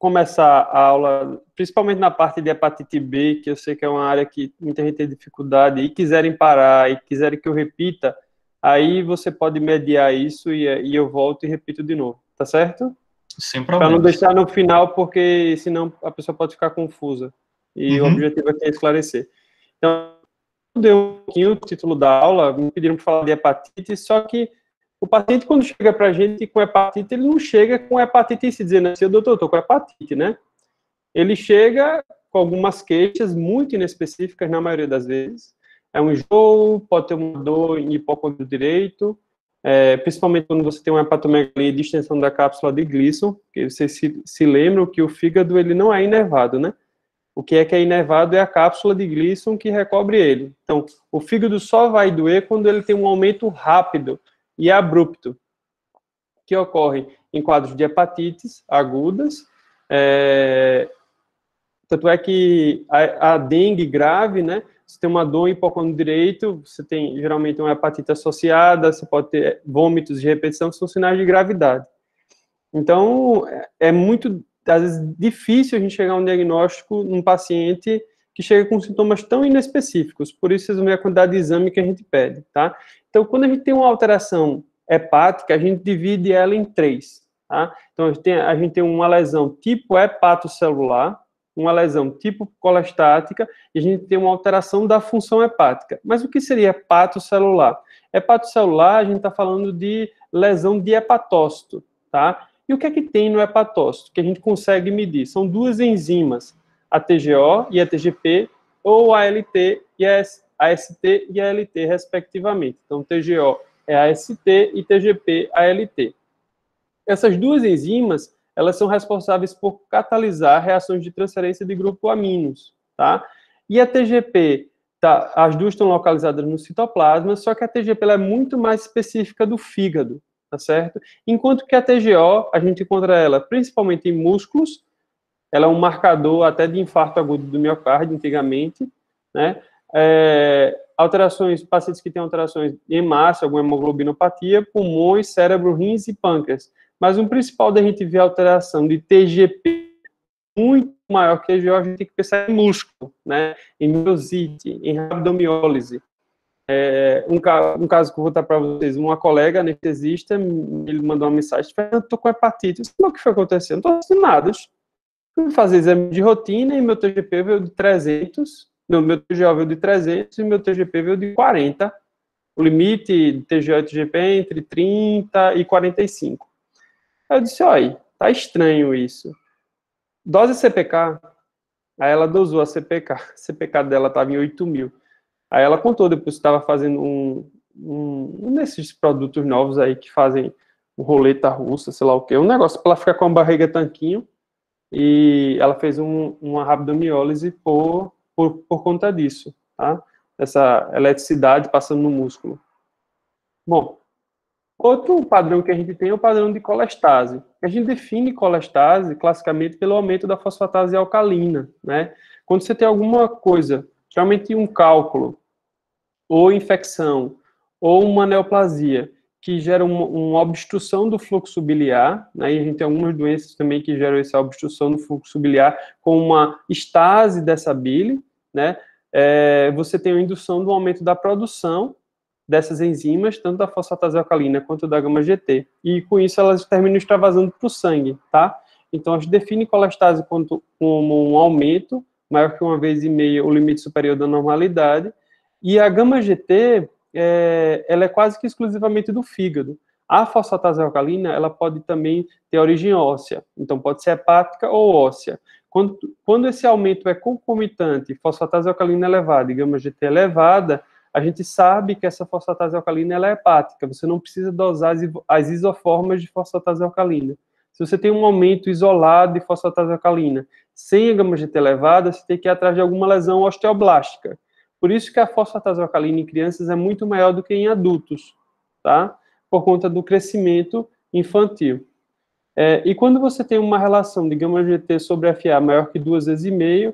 começar a aula, principalmente na parte de hepatite B, que eu sei que é uma área que muita gente tem dificuldade, e quiserem parar, e quiserem que eu repita, aí você pode mediar isso e eu volto e repito de novo, tá certo? Sem Para não problemas. deixar no final, porque senão a pessoa pode ficar confusa. E o Uhum. objetivo aqui é esclarecer. Então, eu dei um pouquinho o título da aula, me pediram para falar de hepatite, só que o paciente, quando chega para a gente com hepatite, ele não chega com hepatite se dizendo assim, doutor, eu estou com hepatite, né? Ele chega com algumas queixas muito inespecíficas, na maioria das vezes. É um enjoo, pode ter uma dor em hipocôndrio direito, principalmente quando você tem uma hepatomegalia de extensão da cápsula de Gleason, que vocês se lembram que o fígado ele não é inervado, né? O que é inervado é a cápsula de Gleason que recobre ele. Então, o fígado só vai doer quando ele tem um aumento rápido e abrupto, que ocorre em quadros de hepatites agudas. Tanto é que a dengue grave, né? Você tem uma dor em hipocôndrio direito, você tem geralmente uma hepatite associada, você pode ter vômitos de repetição, que são sinais de gravidade. Então, é muito, às vezes, difícil a gente chegar a um diagnóstico num paciente que chega com sintomas tão inespecíficos. Por isso, vocês vão ver a quantidade de exame que a gente pede, tá? Então, quando a gente tem uma alteração hepática, a gente divide ela em três, tá? Então, a gente tem uma lesão tipo hepatocelular, uma lesão tipo colestática, e a gente tem uma alteração da função hepática. Mas o que seria hepatocelular? Hepatocelular, a gente está falando de lesão de hepatócito, tá? E o que é que tem no hepatócito que a gente consegue medir? São duas enzimas, a TGO e a TGP, ou a ALT e a AST e a ALT, respectivamente. Então, TGO é a AST e TGP a ALT. Essas duas enzimas, elas são responsáveis por catalisar reações de transferência de grupo aminos, tá? E a TGP, as duas estão localizadas no citoplasma, só que a TGP ela é muito mais específica do fígado, tá certo? Enquanto que a TGO, a gente encontra ela principalmente em músculos, ela é um marcador até de infarto agudo do miocárdio, antigamente, né? Pacientes que têm alterações em massa, alguma hemoglobinopatia, pulmões, cérebro, rins e pâncreas. Mas o principal da gente ver a alteração de TGP muito maior que a TGO, a gente tem que pensar em músculo, né? Em miosite, em rabdomiólise. Um caso que eu vou dar para vocês, uma colega anestesista, ele mandou uma mensagem, eu estou com hepatite. Eu disse, o que foi acontecendo? Não estou sentindo nada. Fui fazer exame de rotina e meu TGP veio de 300, meu TGO veio de 300 e meu TGP veio de 40. O limite de TGO e TGP é entre 30 e 45. Aí eu disse, olha, tá estranho isso. Dose CPK. Aí ela dosou a CPK. A CPK dela estava em 8.000. Aí ela contou, depois que estava fazendo um desses produtos novos aí que fazem roleta russa, sei lá o quê. Um negócio para ela ficar com a barriga tanquinho. E ela fez uma rabdomiólise por conta disso, tá? Essa eletricidade passando no músculo. Bom, outro padrão que a gente tem é o padrão de colestase. A gente define colestase, classicamente, pelo aumento da fosfatase alcalina, né? Quando você tem alguma coisa, geralmente um cálculo, ou infecção, ou uma neoplasia, que gera uma obstrução do fluxo biliar, né? E a gente tem algumas doenças também que geram essa obstrução do fluxo biliar, com uma estase dessa bile, né? Você tem a indução do aumento da produção dessas enzimas, tanto da fosfatase alcalina quanto da gama-GT. E com isso elas terminam extravasando para o sangue, tá? Então a gente define colestase como um aumento, maior que 1,5 vezes o limite superior da normalidade, e a gama-GT, ela é quase que exclusivamente do fígado. A fosfatase alcalina, ela pode também ter origem óssea, então pode ser hepática ou óssea. Quando esse aumento é concomitante, fosfatase alcalina elevada e gama-GT elevada, a gente sabe que essa fosfatase alcalina ela é hepática, você não precisa dosar as isoformas de fosfatase alcalina. Se você tem um aumento isolado de fosfatase alcalina sem a gama-GT elevada, você tem que ir atrás de alguma lesão osteoblástica. Por isso que a fosfatase alcalina em crianças é muito maior do que em adultos, tá? Por conta do crescimento infantil. E quando você tem uma relação de gama-GT sobre FA maior que 2,5 vezes,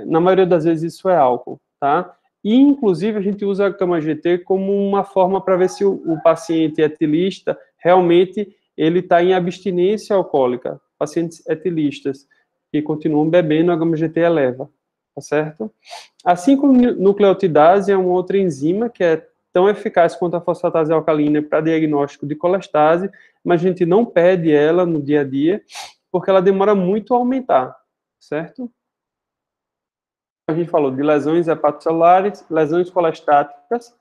na maioria das vezes isso é álcool, tá? E, inclusive, a gente usa a gama-GT como uma forma para ver se o paciente etilista realmente ele está em abstinência alcoólica. pacientes etilistas que continuam bebendo, a gama-GT eleva, tá certo? A 5-nucleotidase é uma outra enzima que é tão eficaz quanto a fosfatase alcalina para diagnóstico de colestase, mas a gente não pede ela no dia a dia, porque ela demora muito a aumentar, certo? A gente falou de lesões hepatocelulares, lesões colestáticas,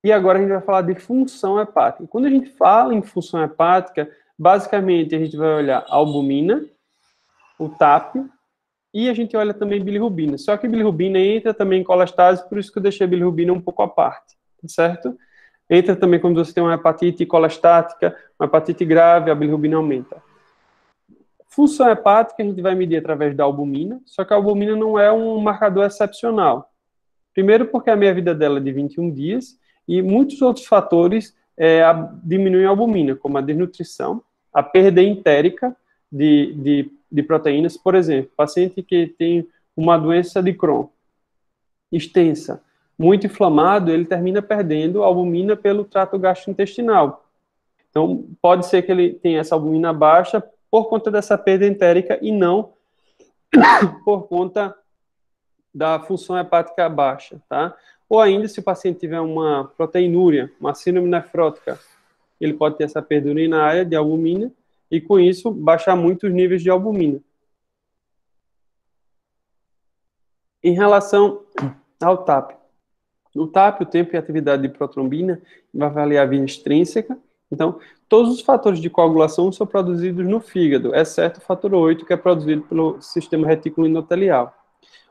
e agora a gente vai falar de função hepática. Quando a gente fala em função hepática, basicamente a gente vai olhar a albumina, o TAP, e a gente olha também bilirrubina. Só que bilirrubina entra também em colestase, por isso que eu deixei a bilirrubina um pouco à parte, certo? Entra também quando você tem uma hepatite colestática, uma hepatite grave, a bilirrubina aumenta. Função hepática a gente vai medir através da albumina, só que a albumina não é um marcador excepcional. Primeiro porque a meia-vida dela é de 21 dias, e muitos outros fatores diminuem a albumina, como a desnutrição, a perda entérica de proteínas. Por exemplo, paciente que tem uma doença de Crohn extensa, muito inflamado, ele termina perdendo albumina pelo trato gastrointestinal. Então, pode ser que ele tenha essa albumina baixa por conta dessa perda entérica e não por conta da função hepática baixa, tá? Ou ainda, se o paciente tiver uma proteinúria, uma síndrome nefrótica, ele pode ter essa perda urinária de albumina e, com isso, baixar muito os níveis de albumina. Em relação ao TAP. O TAP, o tempo e atividade de protrombina, vai avaliar a via extrínseca. Então, todos os fatores de coagulação são produzidos no fígado, exceto o fator 8, que é produzido pelo sistema retículo endotelial.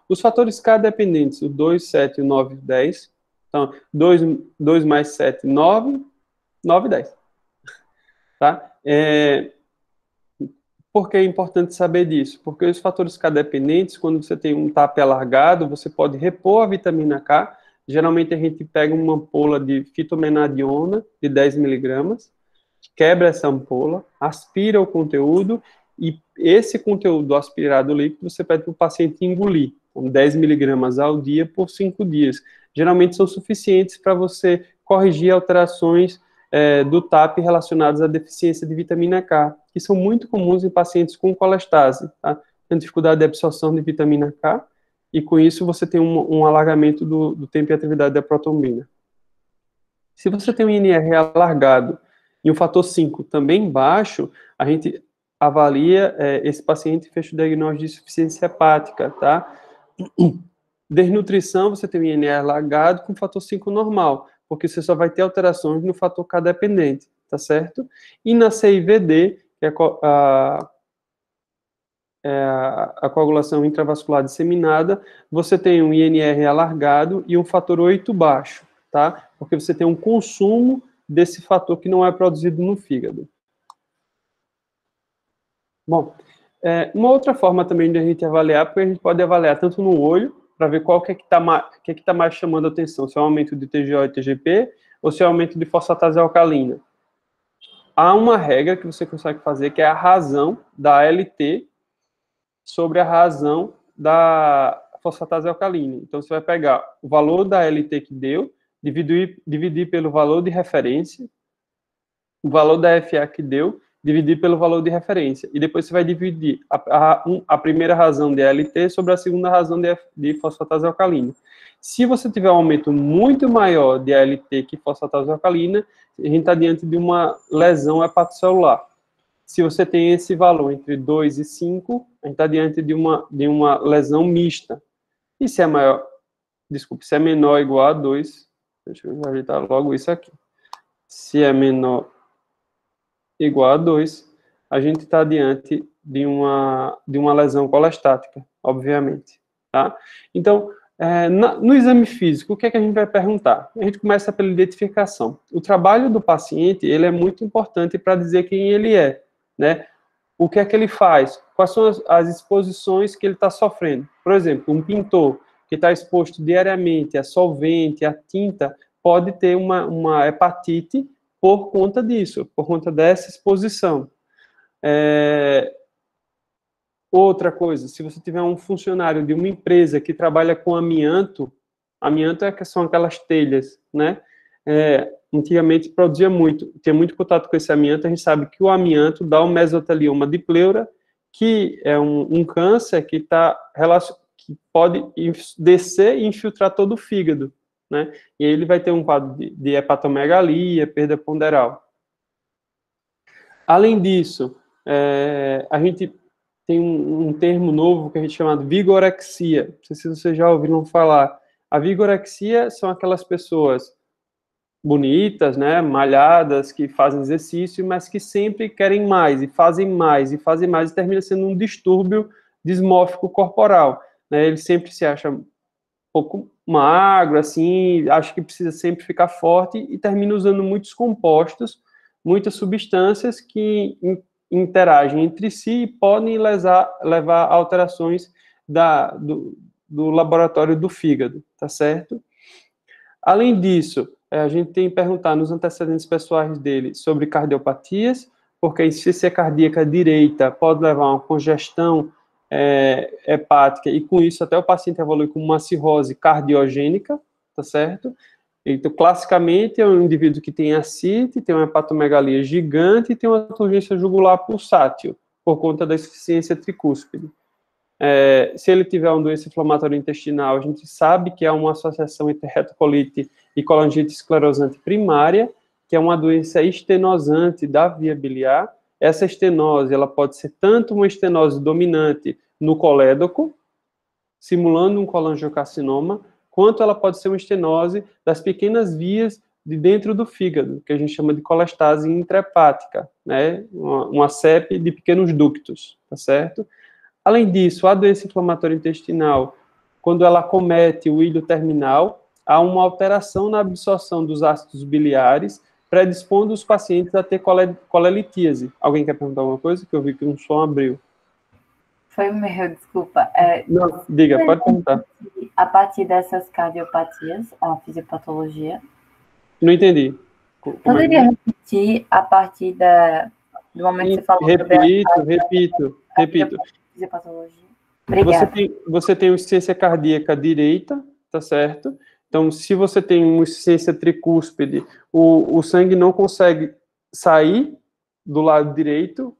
Os fatores K dependentes, o 2, 7, o 9 e 10. Então, 2 mais 7, 9, 9 e 10. Tá? Por que é importante saber disso? Porque os fatores K dependentes, quando você tem um TAP alargado, você pode repor a vitamina K. Geralmente a gente pega uma ampola de fitomenadiona de 10 miligramas, quebra essa ampola, aspira o conteúdo e esse conteúdo aspirado líquido você pede para o paciente engolir, com 10 miligramas ao dia por 5 dias. Geralmente são suficientes para você corrigir alterações do TAP relacionadas à deficiência de vitamina K, que são muito comuns em pacientes com colestase, tá? Tem dificuldade de absorção de vitamina K, e com isso você tem um alargamento do tempo e atividade da protrombina. Se você tem um INR alargado e um fator 5 também baixo, a gente avalia esse paciente e fecha o diagnóstico de insuficiência hepática, tá? Desnutrição, você tem um INR alargado com fator 5 normal, porque você só vai ter alterações no fator K dependente, tá certo? E na CIVD, que é a coagulação intravascular disseminada, você tem um INR alargado e um fator 8 baixo, tá? Porque você tem um consumo desse fator que não é produzido no fígado. Bom, uma outra forma também de a gente avaliar, porque a gente pode avaliar tanto no olho, para ver qual que é que está mais chamando a atenção, se é o aumento de TGO e TGP, ou se é o aumento de fosfatase alcalina. Há uma regra que você consegue fazer, que é a razão da LT sobre a razão da fosfatase alcalina. Então, você vai pegar o valor da LT que deu, dividir pelo valor de referência, o valor da FA que deu, dividir pelo valor de referência. E depois você vai dividir a primeira razão de LT sobre a segunda razão de fosfatase alcalina. Se você tiver um aumento muito maior de LT que fosfatase alcalina, a gente está diante de uma lesão hepatocelular. Se você tem esse valor entre 2 e 5, a gente está diante de uma lesão mista. E se é maior, desculpe, se é menor ou igual a 2, deixa eu ajeitar logo isso aqui. Se é menor igual a 2, a gente está diante de uma lesão colestática, obviamente. Tá? Então, no exame físico, o que é que a gente vai perguntar? A gente começa pela identificação. O trabalho do paciente, ele é muito importante para dizer quem ele é, né? O que é que ele faz? Quais são as exposições que ele está sofrendo? Por exemplo, um pintor que está exposto diariamente a solvente, a tinta, pode ter uma hepatite por conta disso, por conta dessa exposição. Outra coisa, se você tiver um funcionário de uma empresa que trabalha com amianto são aquelas telhas, né? Antigamente produzia muito, tinha muito contato com esse amianto. A gente sabe que o amianto dá o mesotelioma de pleura, que é um câncer que que pode descer e infiltrar todo o fígado, né? E aí ele vai ter um quadro de hepatomegalia, perda ponderal. Além disso, a gente tem um termo novo que a gente chama de vigorexia. Não sei se vocês já ouviram falar. A vigorexia são aquelas pessoas bonitas, né, malhadas, que fazem exercício, mas que sempre querem mais, e fazem mais, e fazem mais, e termina sendo um distúrbio dismórfico corporal, né? Ele sempre se acha um pouco magro, assim, acha que precisa sempre ficar forte, e termina usando muitos compostos, muitas substâncias que interagem entre si e podem levar a alterações do laboratório do fígado, tá certo? Além disso, a gente tem que perguntar nos antecedentes pessoais dele sobre cardiopatias, porque a insuficiência cardíaca direita pode levar a uma congestão hepática, e com isso até o paciente evolui com uma cirrose cardiogênica, tá certo? Então, classicamente, é um indivíduo que tem ascite, tem uma hepatomegalia gigante e tem uma turgência jugular pulsátil, por conta da insuficiência tricúspide. Se ele tiver uma doença inflamatória intestinal, a gente sabe que há uma associação entre retocolite e colangite esclerosante primária, que é uma doença estenosante da via biliar. Essa estenose, ela pode ser tanto uma estenose dominante no colédoco, simulando um colangiocarcinoma, quanto ela pode ser uma estenose das pequenas vias de dentro do fígado, que a gente chama de colestase intrahepática, né? Uma CEP de pequenos ductos, tá certo? Além disso, a doença inflamatória intestinal, quando ela acomete o ilho terminal, há uma alteração na absorção dos ácidos biliares, predispondo os pacientes a ter colelitíase. Alguém quer perguntar alguma coisa? Que eu vi que um som abriu. Foi o meu, desculpa. Não, diga, pode perguntar. A partir dessas cardiopatias, a fisiopatologia... Não entendi. Poderia repetir a partir do momento que você falou Repito. Fisiopatologia. Obrigada. Você tem uma insuficiência cardíaca direita, tá certo? Então, se você tem uma insuficiência tricúspide, o sangue não consegue sair do lado direito,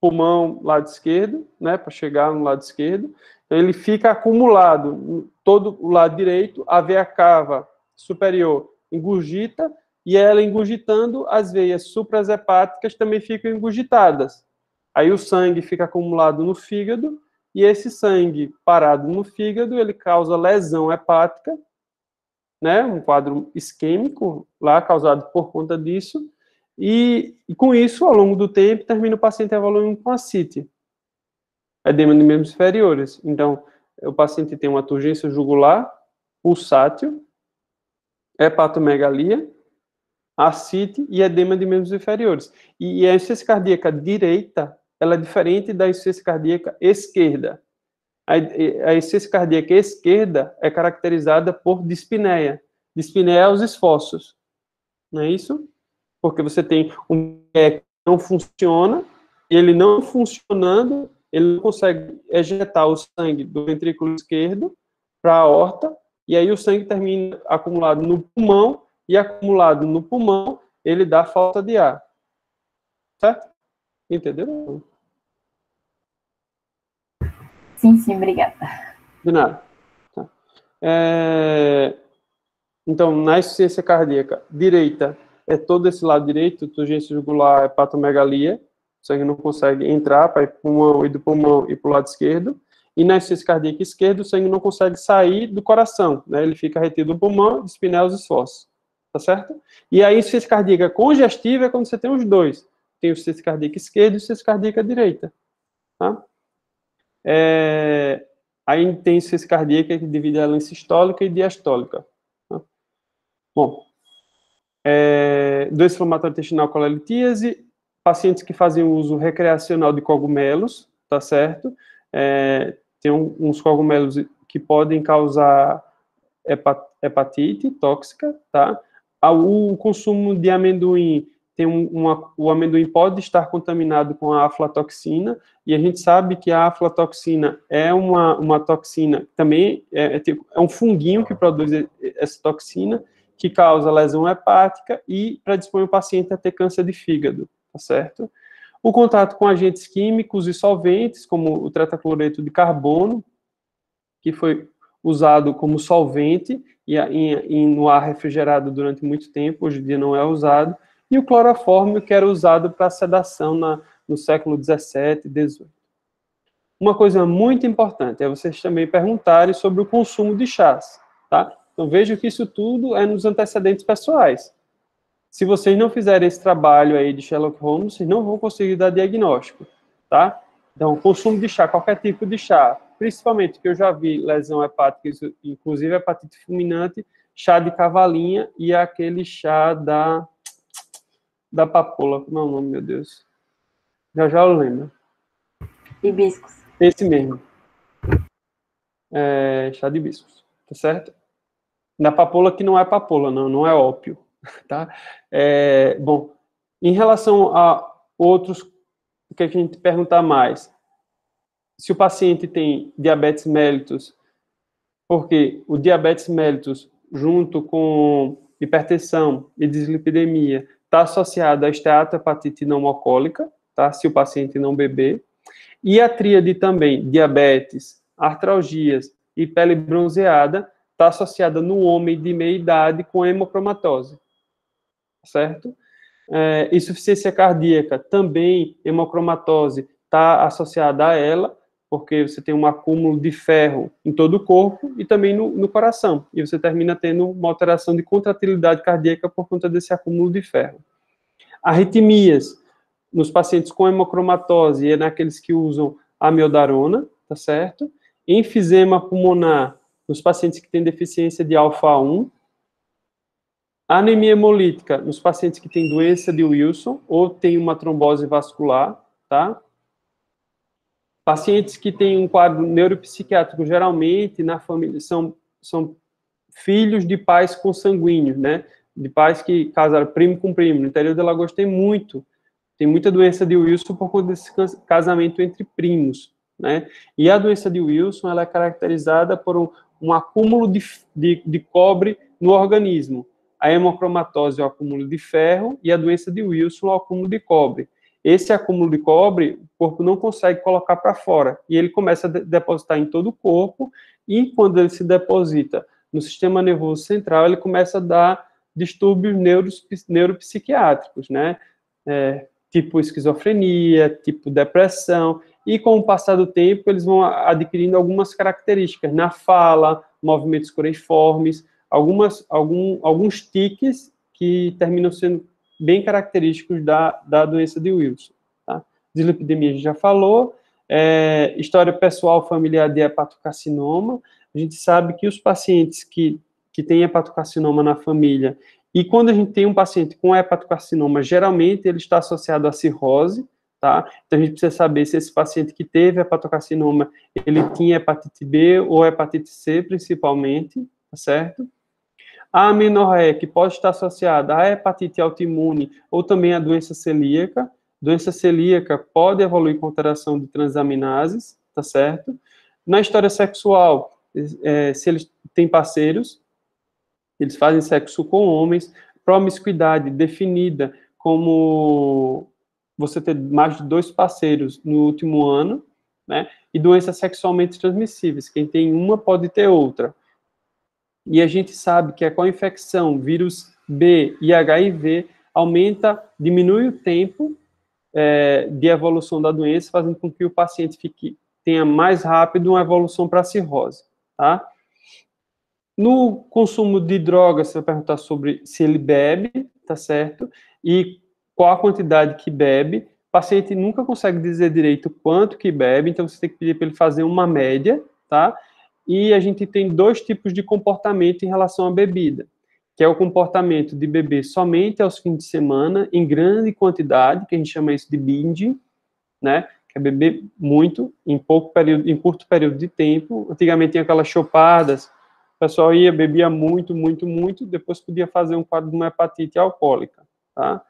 pulmão lado esquerdo, né, para chegar no lado esquerdo. Então, ele fica acumulado todo o lado direito, a veia cava superior engurgita, e ela engurgitando, as veias suprahepáticas também ficam engurgitadas. Aí o sangue fica acumulado no fígado, e esse sangue parado no fígado, ele causa lesão hepática, né, um quadro isquêmico lá, causado por conta disso, e com isso, ao longo do tempo, termina o paciente evoluindo com ascite, edema de membros inferiores. Então, o paciente tem uma turgência jugular, pulsátil, hepatomegalia, ascite e edema de membros inferiores. E a insuficiência cardíaca direita, ela é diferente da insuficiência cardíaca esquerda. A insuficiência cardíaca esquerda é caracterizada por dispneia. Dispneia aos esforços. Não é isso? Porque você tem um que não funciona, ele não funcionando, ele não consegue ejetar o sangue do ventrículo esquerdo para a aorta, e aí o sangue termina acumulado no pulmão, e acumulado no pulmão, ele dá falta de ar. Certo? Entendeu? Sim, obrigada. De nada. Tá. Então, na insuficiência cardíaca direita, é todo esse lado direito, turgência jugular, hepatomegalia, o sangue não consegue entrar para ir para o pulmão, e do pulmão e para o lado esquerdo. E na insuficiência cardíaca esquerda, o sangue não consegue sair do coração, né? Ele fica retido no pulmão, dispneia os esforços. Tá certo? E a insuficiência cardíaca congestiva é quando você tem os dois. Tem a insuficiência cardíaca esquerda e a insuficiência cardíaca direita. Tá? Aí tem a insuficiência cardíaca que divide ela em sistólica e diastólica. Tá? Bom, doença inflamatória intestinal com colelitíase, pacientes que fazem uso recreacional de cogumelos, tá certo? Tem uns cogumelos que podem causar hepatite tóxica, tá? O consumo de amendoim, o amendoim pode estar contaminado com a aflatoxina, e a gente sabe que a aflatoxina é uma toxina, também é um funguinho que produz essa toxina, que causa lesão hepática e predispõe o paciente a ter câncer de fígado, tá certo? O contato com agentes químicos e solventes, como o tetracloreto de carbono, que foi usado como solvente e no ar refrigerado durante muito tempo, hoje em dia não é usado, e o clorofórmio, que era usado para sedação no século 17 e 18. Uma coisa muito importante é vocês também perguntarem sobre o consumo de chás, tá? Então vejam que isso tudo é nos antecedentes pessoais. Se vocês não fizerem esse trabalho aí de Sherlock Holmes, vocês não vão conseguir dar diagnóstico, tá? Então, consumo de chá, qualquer tipo de chá, principalmente que eu já vi lesão hepática, inclusive hepatite fulminante, chá de cavalinha e aquele chá da papoula, como é o nome, meu Deus? Já eu lembro. Hibiscos. Esse mesmo. Chá de hibiscos, tá certo? Da papoula que não é papoula, não é ópio, tá? Bom, em relação a outros, o que a gente perguntar mais? Se o paciente tem diabetes mellitus, porque o diabetes mellitus, junto com hipertensão e dislipidemia, está associado à esteatohepatite não alcoólica, tá? Se o paciente não beber. E a tríade também, diabetes, artralgias e pele bronzeada, está associada no homem de meia idade com hemocromatose, certo? Insuficiência cardíaca, também hemocromatose está associada a ela, porque você tem um acúmulo de ferro em todo o corpo e também no coração, e você termina tendo uma alteração de contratilidade cardíaca por conta desse acúmulo de ferro. Arritmias, nos pacientes com hemocromatose e naqueles que usam amiodarona, tá certo? Enfisema pulmonar, nos pacientes que têm deficiência de alfa-1. Anemia hemolítica, nos pacientes que têm doença de Wilson ou têm uma trombose vascular, tá? Pacientes que têm um quadro neuropsiquiátrico, geralmente, na família, são filhos de pais consanguíneos, né? De pais que casaram primo com primo. No interior de Alagoas tem muita doença de Wilson por conta desse casamento entre primos, né? E a doença de Wilson, ela é caracterizada por um acúmulo de cobre no organismo. A hemocromatose é o acúmulo de ferro e a doença de Wilson é o acúmulo de cobre. Esse acúmulo de cobre, o corpo não consegue colocar para fora, e ele começa a depositar em todo o corpo, e quando ele se deposita no sistema nervoso central, ele começa a dar distúrbios neuropsiquiátricos, né? Tipo esquizofrenia, tipo depressão, e com o passar do tempo, eles vão adquirindo algumas características na fala, movimentos cuneiformes, alguns tiques que terminam sendo bem característicos da doença de Wilson. Tá? Dislipidemia a gente já falou, história pessoal familiar de hepatocarcinoma. A gente sabe que os pacientes que têm hepatocarcinoma na família, e quando a gente tem um paciente com hepatocarcinoma, geralmente ele está associado à cirrose, tá? Então a gente precisa saber se esse paciente que teve hepatocarcinoma, ele tinha hepatite B ou hepatite C, principalmente, tá certo? A amenorreia, que pode estar associada à hepatite autoimune ou também à doença celíaca. Doença celíaca pode evoluir com alteração de transaminases, tá certo? Na história sexual, se eles têm parceiros, eles fazem sexo com homens, promiscuidade definida como você ter mais de 2 parceiros no último ano, né? E doenças sexualmente transmissíveis, quem tem uma pode ter outra. E a gente sabe que a co-infecção, vírus B e HIV, diminui o tempo de evolução da doença, fazendo com que o paciente tenha mais rápido uma evolução para a cirrose, tá? No consumo de drogas, você vai perguntar sobre se ele bebe, tá certo? E qual a quantidade que bebe. O paciente nunca consegue dizer direito quanto que bebe, então você tem que pedir para ele fazer uma média, tá? E a gente tem 2 tipos de comportamento em relação à bebida, que é o comportamento de beber somente aos fins de semana, em grande quantidade, que a gente chama isso de binge, né? Que é beber muito, em curto período de tempo. Antigamente tinha aquelas chopadas, o pessoal bebia muito, muito, muito, depois podia fazer um quadro de uma hepatite alcoólica, tá?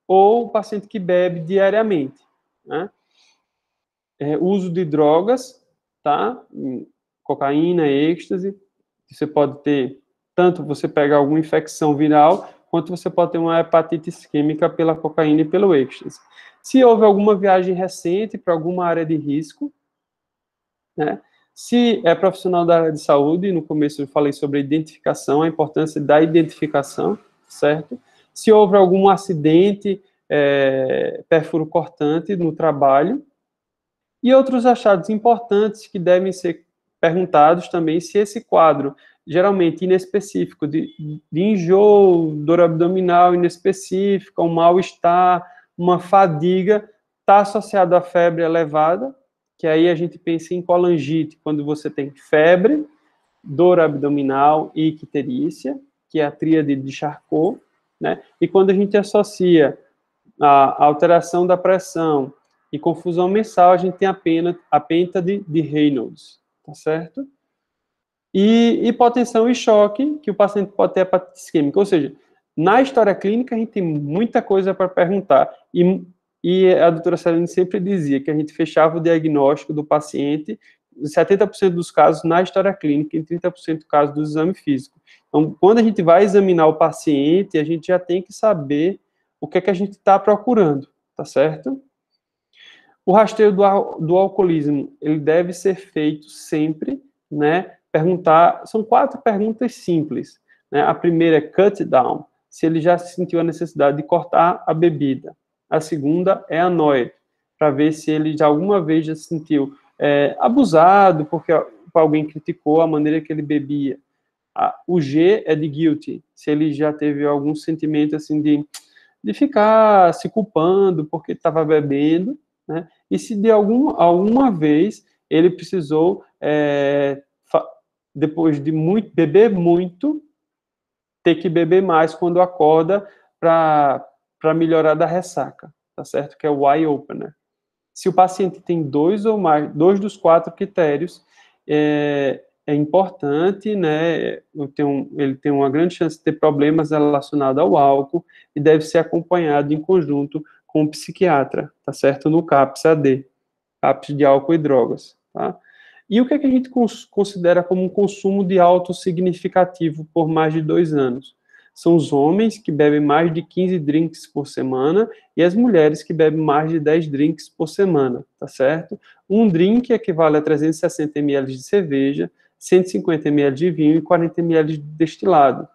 Ou o paciente que bebe diariamente, né? Uso de drogas, tá? Cocaína, êxtase, você pode ter tanto você pega alguma infecção viral, quanto você pode ter uma hepatite isquêmica pela cocaína e pelo êxtase. Se houve alguma viagem recente para alguma área de risco, né? Se é profissional da área de saúde, no começo eu falei sobre a identificação, a importância da identificação, certo? Se houve algum acidente, perfuro cortante no trabalho, e outros achados importantes que devem ser perguntados também, se esse quadro, geralmente inespecífico, de enjoo, dor abdominal inespecífica, um mal-estar, uma fadiga, está associado à febre elevada, que aí a gente pensa em colangite, quando você tem febre, dor abdominal e icterícia, que é a tríade de Charcot, né? E quando a gente associa a alteração da pressão e confusão mensal, a gente tem a penta de Reynolds, tá certo? E hipotensão e choque, que o paciente pode ter hepatite isquêmica. Ou seja, na história clínica, a gente tem muita coisa para perguntar. E a doutora Celine sempre dizia que a gente fechava o diagnóstico do paciente, em 70% dos casos, na história clínica, e em 30% dos casos do exame físico. Então, quando a gente vai examinar o paciente, a gente já tem que saber o que é que a gente está procurando, tá certo? O rastreio do alcoolismo, ele deve ser feito sempre, né? São 4 perguntas simples, né? A primeira é cut down, se ele já sentiu a necessidade de cortar a bebida. A segunda é a NOI, para ver se ele já alguma vez já se sentiu abusado porque alguém criticou a maneira que ele bebia. O G é de guilty, se ele já teve algum sentimento assim de ficar se culpando porque estava bebendo, né? E se de alguma vez ele precisou, depois de beber muito, ter que beber mais quando acorda para melhorar da ressaca, tá certo? Que é o eye opener. Se o paciente tem 2 dos 4 critérios, é importante, né? Ele tem uma grande chance de ter problemas relacionados ao álcool e deve ser acompanhado em conjunto com o psiquiatra, tá certo? No CAPS-AD, CAPS de álcool e drogas, tá? E o que é que a gente considera como um consumo de álcool significativo por mais de 2 anos? São os homens que bebem mais de 15 drinks por semana e as mulheres que bebem mais de 10 drinks por semana, tá certo? Um drink equivale a 360 ml de cerveja, 150 ml de vinho e 40 ml de destilado.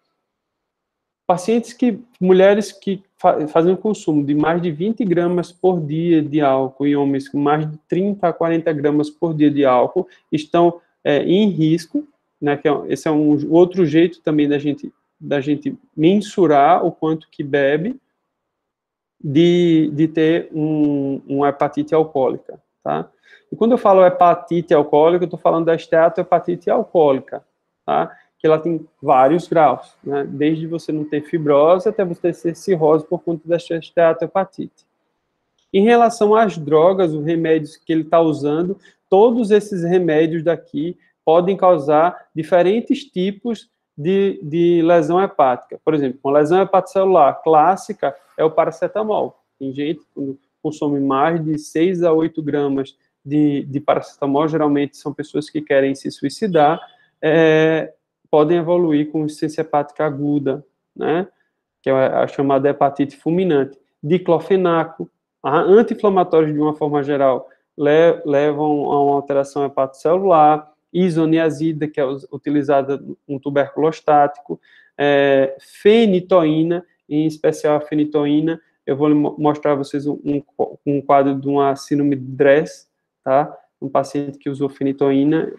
Mulheres que fazem um consumo de mais de 20 gramas por dia de álcool e homens com mais de 30 a 40 gramas por dia de álcool estão em risco, né, esse é um outro jeito também da gente mensurar o quanto que bebe, de ter uma hepatite alcoólica, tá? E quando eu falo hepatite alcoólica, eu estou falando da esteatohepatite alcoólica, tá? Que ela tem vários graus, né? Desde você não ter fibrose até você ter cirrose por conta da esteatohepatite. Em relação às drogas, os remédios que ele está usando, todos esses remédios daqui podem causar diferentes tipos de lesão hepática. Por exemplo, uma lesão hepatocelular clássica é o paracetamol. Tem gente que consome mais de 6 a 8 gramas de paracetamol, geralmente são pessoas que querem se suicidar, podem evoluir com insuficiência hepática aguda, né? Que é a chamada hepatite fulminante. Diclofenaco, anti-inflamatórios de uma forma geral, levam a uma alteração hepatocelular, isoniazida, que é utilizada no tuberculostático, fenitoína, em especial a fenitoína. Eu vou mostrar a vocês um quadro de uma síndrome de Dress, tá? Um paciente que usou fenitoína,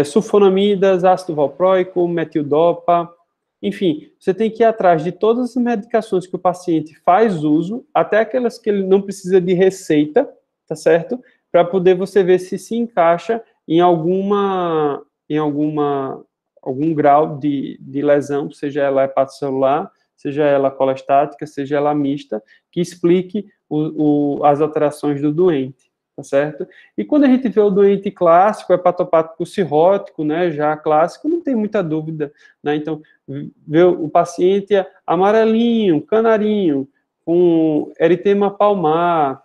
sulfonamidas, ácido valproico, metildopa, enfim, você tem que ir atrás de todas as medicações que o paciente faz uso, até aquelas que ele não precisa de receita, tá certo? Para poder você ver se encaixa em algum grau de lesão, seja ela hepatocelular, seja ela colestática, seja ela mista, que explique as alterações do doente, tá certo? E quando a gente vê o doente clássico, hepatopático cirrótico, né, já clássico, não tem muita dúvida, né? Então, ver o paciente amarelinho, canarinho, com eritema palmar,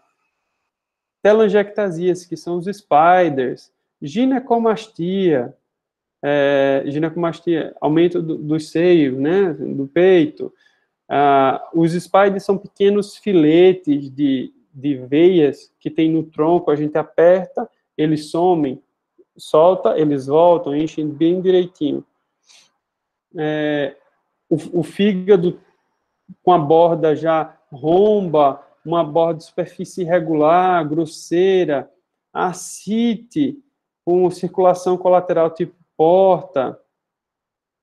telangiectasias, que são os spiders, ginecomastia, ginecomastia, aumento dos seios, né, do peito. Os spiders são pequenos filetes de veias que tem no tronco, a gente aperta, eles somem, solta, eles voltam, enchem bem direitinho. O fígado com a borda já romba, uma borda de superfície irregular, grosseira, ascite, com circulação colateral tipo porta,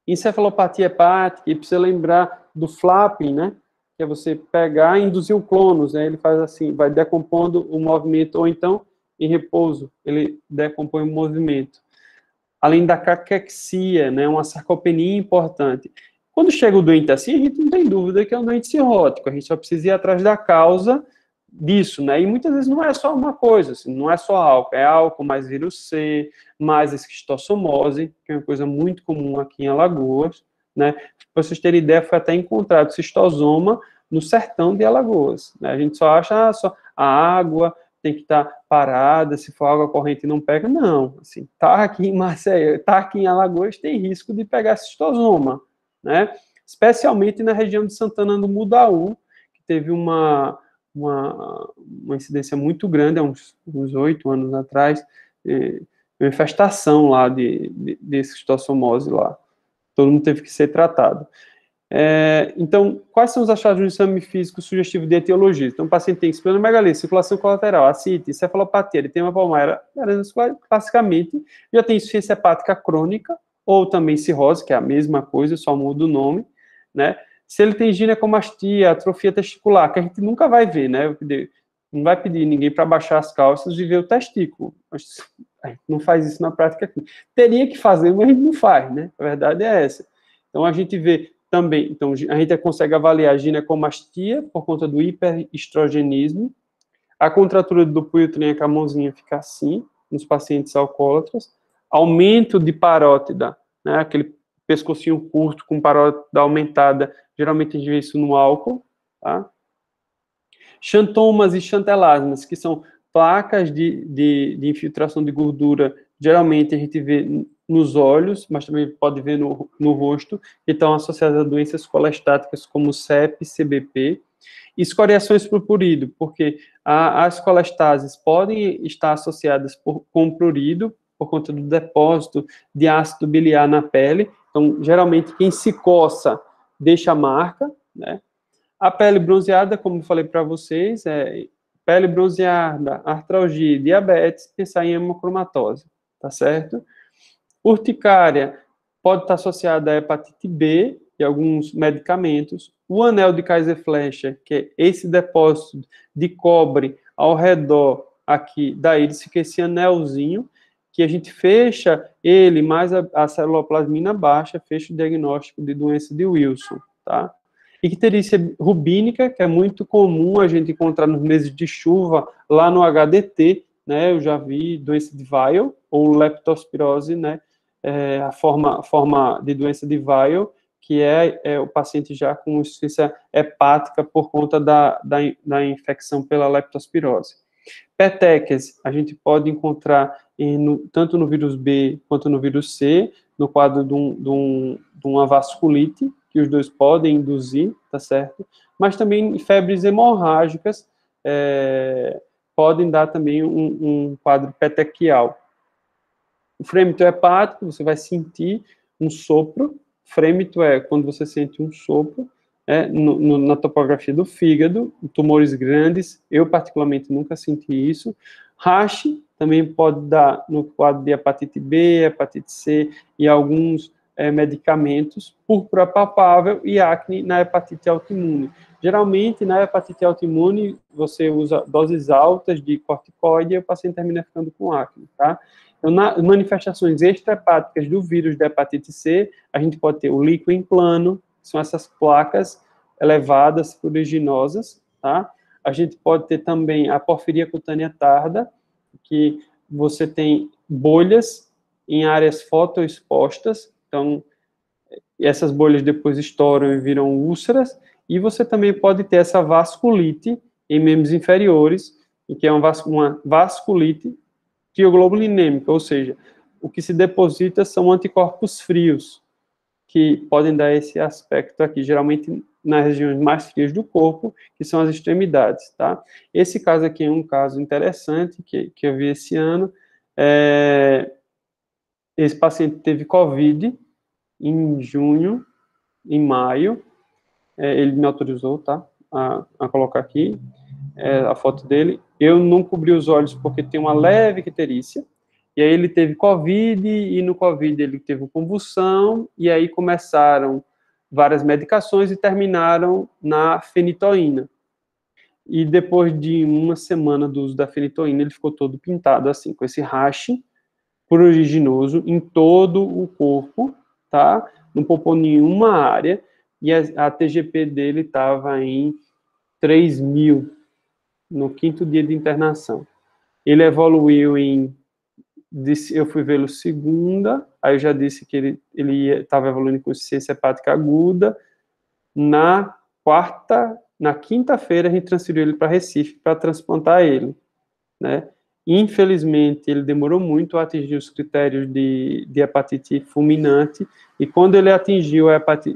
encefalopatia hepática, e precisa lembrar do flapping, né? Que é você pegar e induzir o clonus, né? Ele faz assim, vai decompondo o movimento, ou então, em repouso, ele decompõe o movimento. Além da caquexia, né? Uma sarcopenia importante. Quando chega o doente assim, a gente não tem dúvida que é um doente cirrótico, a gente só precisa ir atrás da causa disso, né? E muitas vezes não é só uma coisa, assim, não é só álcool, é álcool mais vírus C, mais esquistossomose, que é uma coisa muito comum aqui em Alagoas, né? Para vocês terem ideia, foi até encontrado cistosoma no sertão de Alagoas, né? A gente só acha só a água tem que estar parada, se for água corrente não pega, não, assim, tá aqui em Maceió, tá aqui em Alagoas, tem risco de pegar cistosoma, né? Especialmente na região de Santana do Mudaú, que teve uma incidência muito grande, há uns 8 anos atrás, uma infestação lá de esquistossomose lá. Todo mundo teve que ser tratado. Então, quais são os achados do exame físico sugestivo de etiologia? Então, o paciente tem esplenomegalia, circulação colateral, ascite, encefalopatia, eritema pulmonar, classicamente, já tem insuficiência hepática crônica, ou também cirrose, que é a mesma coisa, só muda o nome, né? Se ele tem ginecomastia, atrofia testicular, que a gente nunca vai ver, né? Não vai pedir ninguém para baixar as calças e ver o testículo. A gente não faz isso na prática aqui. Teria que fazer, mas a gente não faz, né? A verdade é essa. Então, a gente vê também, então, a gente consegue avaliar a ginecomastia por conta do hiperestrogenismo, a contratura do pulho-trem, que a mãozinha fica assim, nos pacientes alcoólatras, aumento de parótida, né? Aquele pescocinho curto com parótida aumentada, geralmente a gente vê isso no álcool, tá? Xantomas e xantelasmas, que são placas de infiltração de gordura, geralmente a gente vê nos olhos, mas também pode ver no rosto, que estão associadas a doenças colestáticas como CEP e CBP. Escoriações por prurido, porque as colestases podem estar associadas com prurido, por conta do depósito de ácido biliar na pele. Então, geralmente, quem se coça deixa marca, né? A pele bronzeada, como falei para vocês, pele bronzeada, artralgia, diabetes, pensar em hemocromatose, tá certo? Urticária pode estar associada à hepatite B e alguns medicamentos. O anel de Kaiser-Fleischer, que é esse depósito de cobre ao redor aqui da íris, fica esse anelzinho, que a gente fecha ele, mais a celuloplasmina baixa, fecha o diagnóstico de doença de Wilson, tá? Icterícia rubínica, que é muito comum a gente encontrar nos meses de chuva, lá no HDT, né? Eu já vi doença de Weil, ou leptospirose, né? A forma de doença de Weil, que é o paciente já com insuficiência hepática por conta da infecção pela leptospirose. Petequias, a gente pode encontrar tanto no vírus B quanto no vírus C, no quadro de uma vasculite, que os dois podem induzir, tá certo? Mas também febres hemorrágicas podem dar também um quadro petequial. O frêmito hepático, você vai sentir um sopro. Frêmito é quando você sente um sopro, na topografia do fígado, tumores grandes, eu particularmente nunca senti isso. Rash também pode dar no quadro de hepatite B, hepatite C e alguns medicamentos, púrpura palpável e acne na hepatite autoimune. Geralmente, na hepatite autoimune, você usa doses altas de corticoide e o paciente termina ficando com acne, tá? Então, nas manifestações extrahepáticas do vírus da hepatite C, a gente pode ter o líquido em plano, que são essas placas elevadas pruriginosas, tá? A gente pode ter também a porfiria cutânea tarda, que você tem bolhas em áreas fotoexpostas, então, essas bolhas depois estouram e viram úlceras, e você também pode ter essa vasculite em membros inferiores, que é uma vasculite tioglobulinêmica, ou seja, o que se deposita são anticorpos frios, que podem dar esse aspecto aqui, geralmente nas regiões mais frias do corpo, que são as extremidades, tá? Esse caso aqui é um caso interessante, que eu vi esse ano. Esse paciente teve COVID em junho, em maio, ele me autorizou, tá, a colocar aqui a foto dele. Eu não cobri os olhos porque tem uma leve icterícia, e aí ele teve COVID, e no COVID ele teve uma convulsão, e aí começaram várias medicações e terminaram na fenitoína. E depois de uma semana do uso da fenitoína, ele ficou todo pintado assim, com esse rache pruriginoso em todo o corpo, tá? Não poupou nenhuma área, e a TGP dele estava em 3.000 no 5º dia de internação. Ele evoluiu eu fui vê-lo segunda, aí eu já disse que ele estava evoluindo com insuficiência hepática aguda. Na quinta-feira, a gente transferiu ele para Recife para transplantar ele, né? Infelizmente, ele demorou muito a atingir os critérios de hepatite fulminante, e quando ele atingiu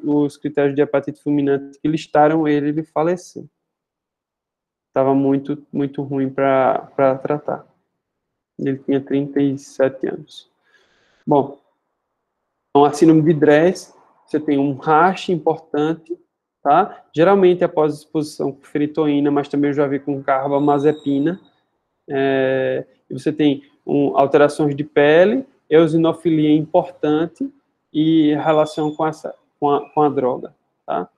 os critérios de hepatite fulminante que listaram ele, ele faleceu. Estava muito, muito ruim para tratar. Ele tinha 37 anos. Bom, então, a síndrome de Dress, você tem um rash importante, tá? Geralmente após exposição com ferritoína, mas também eu já vi com carbamazepina. Você tem alterações de pele, eosinofilia importante e relação com a droga, tá?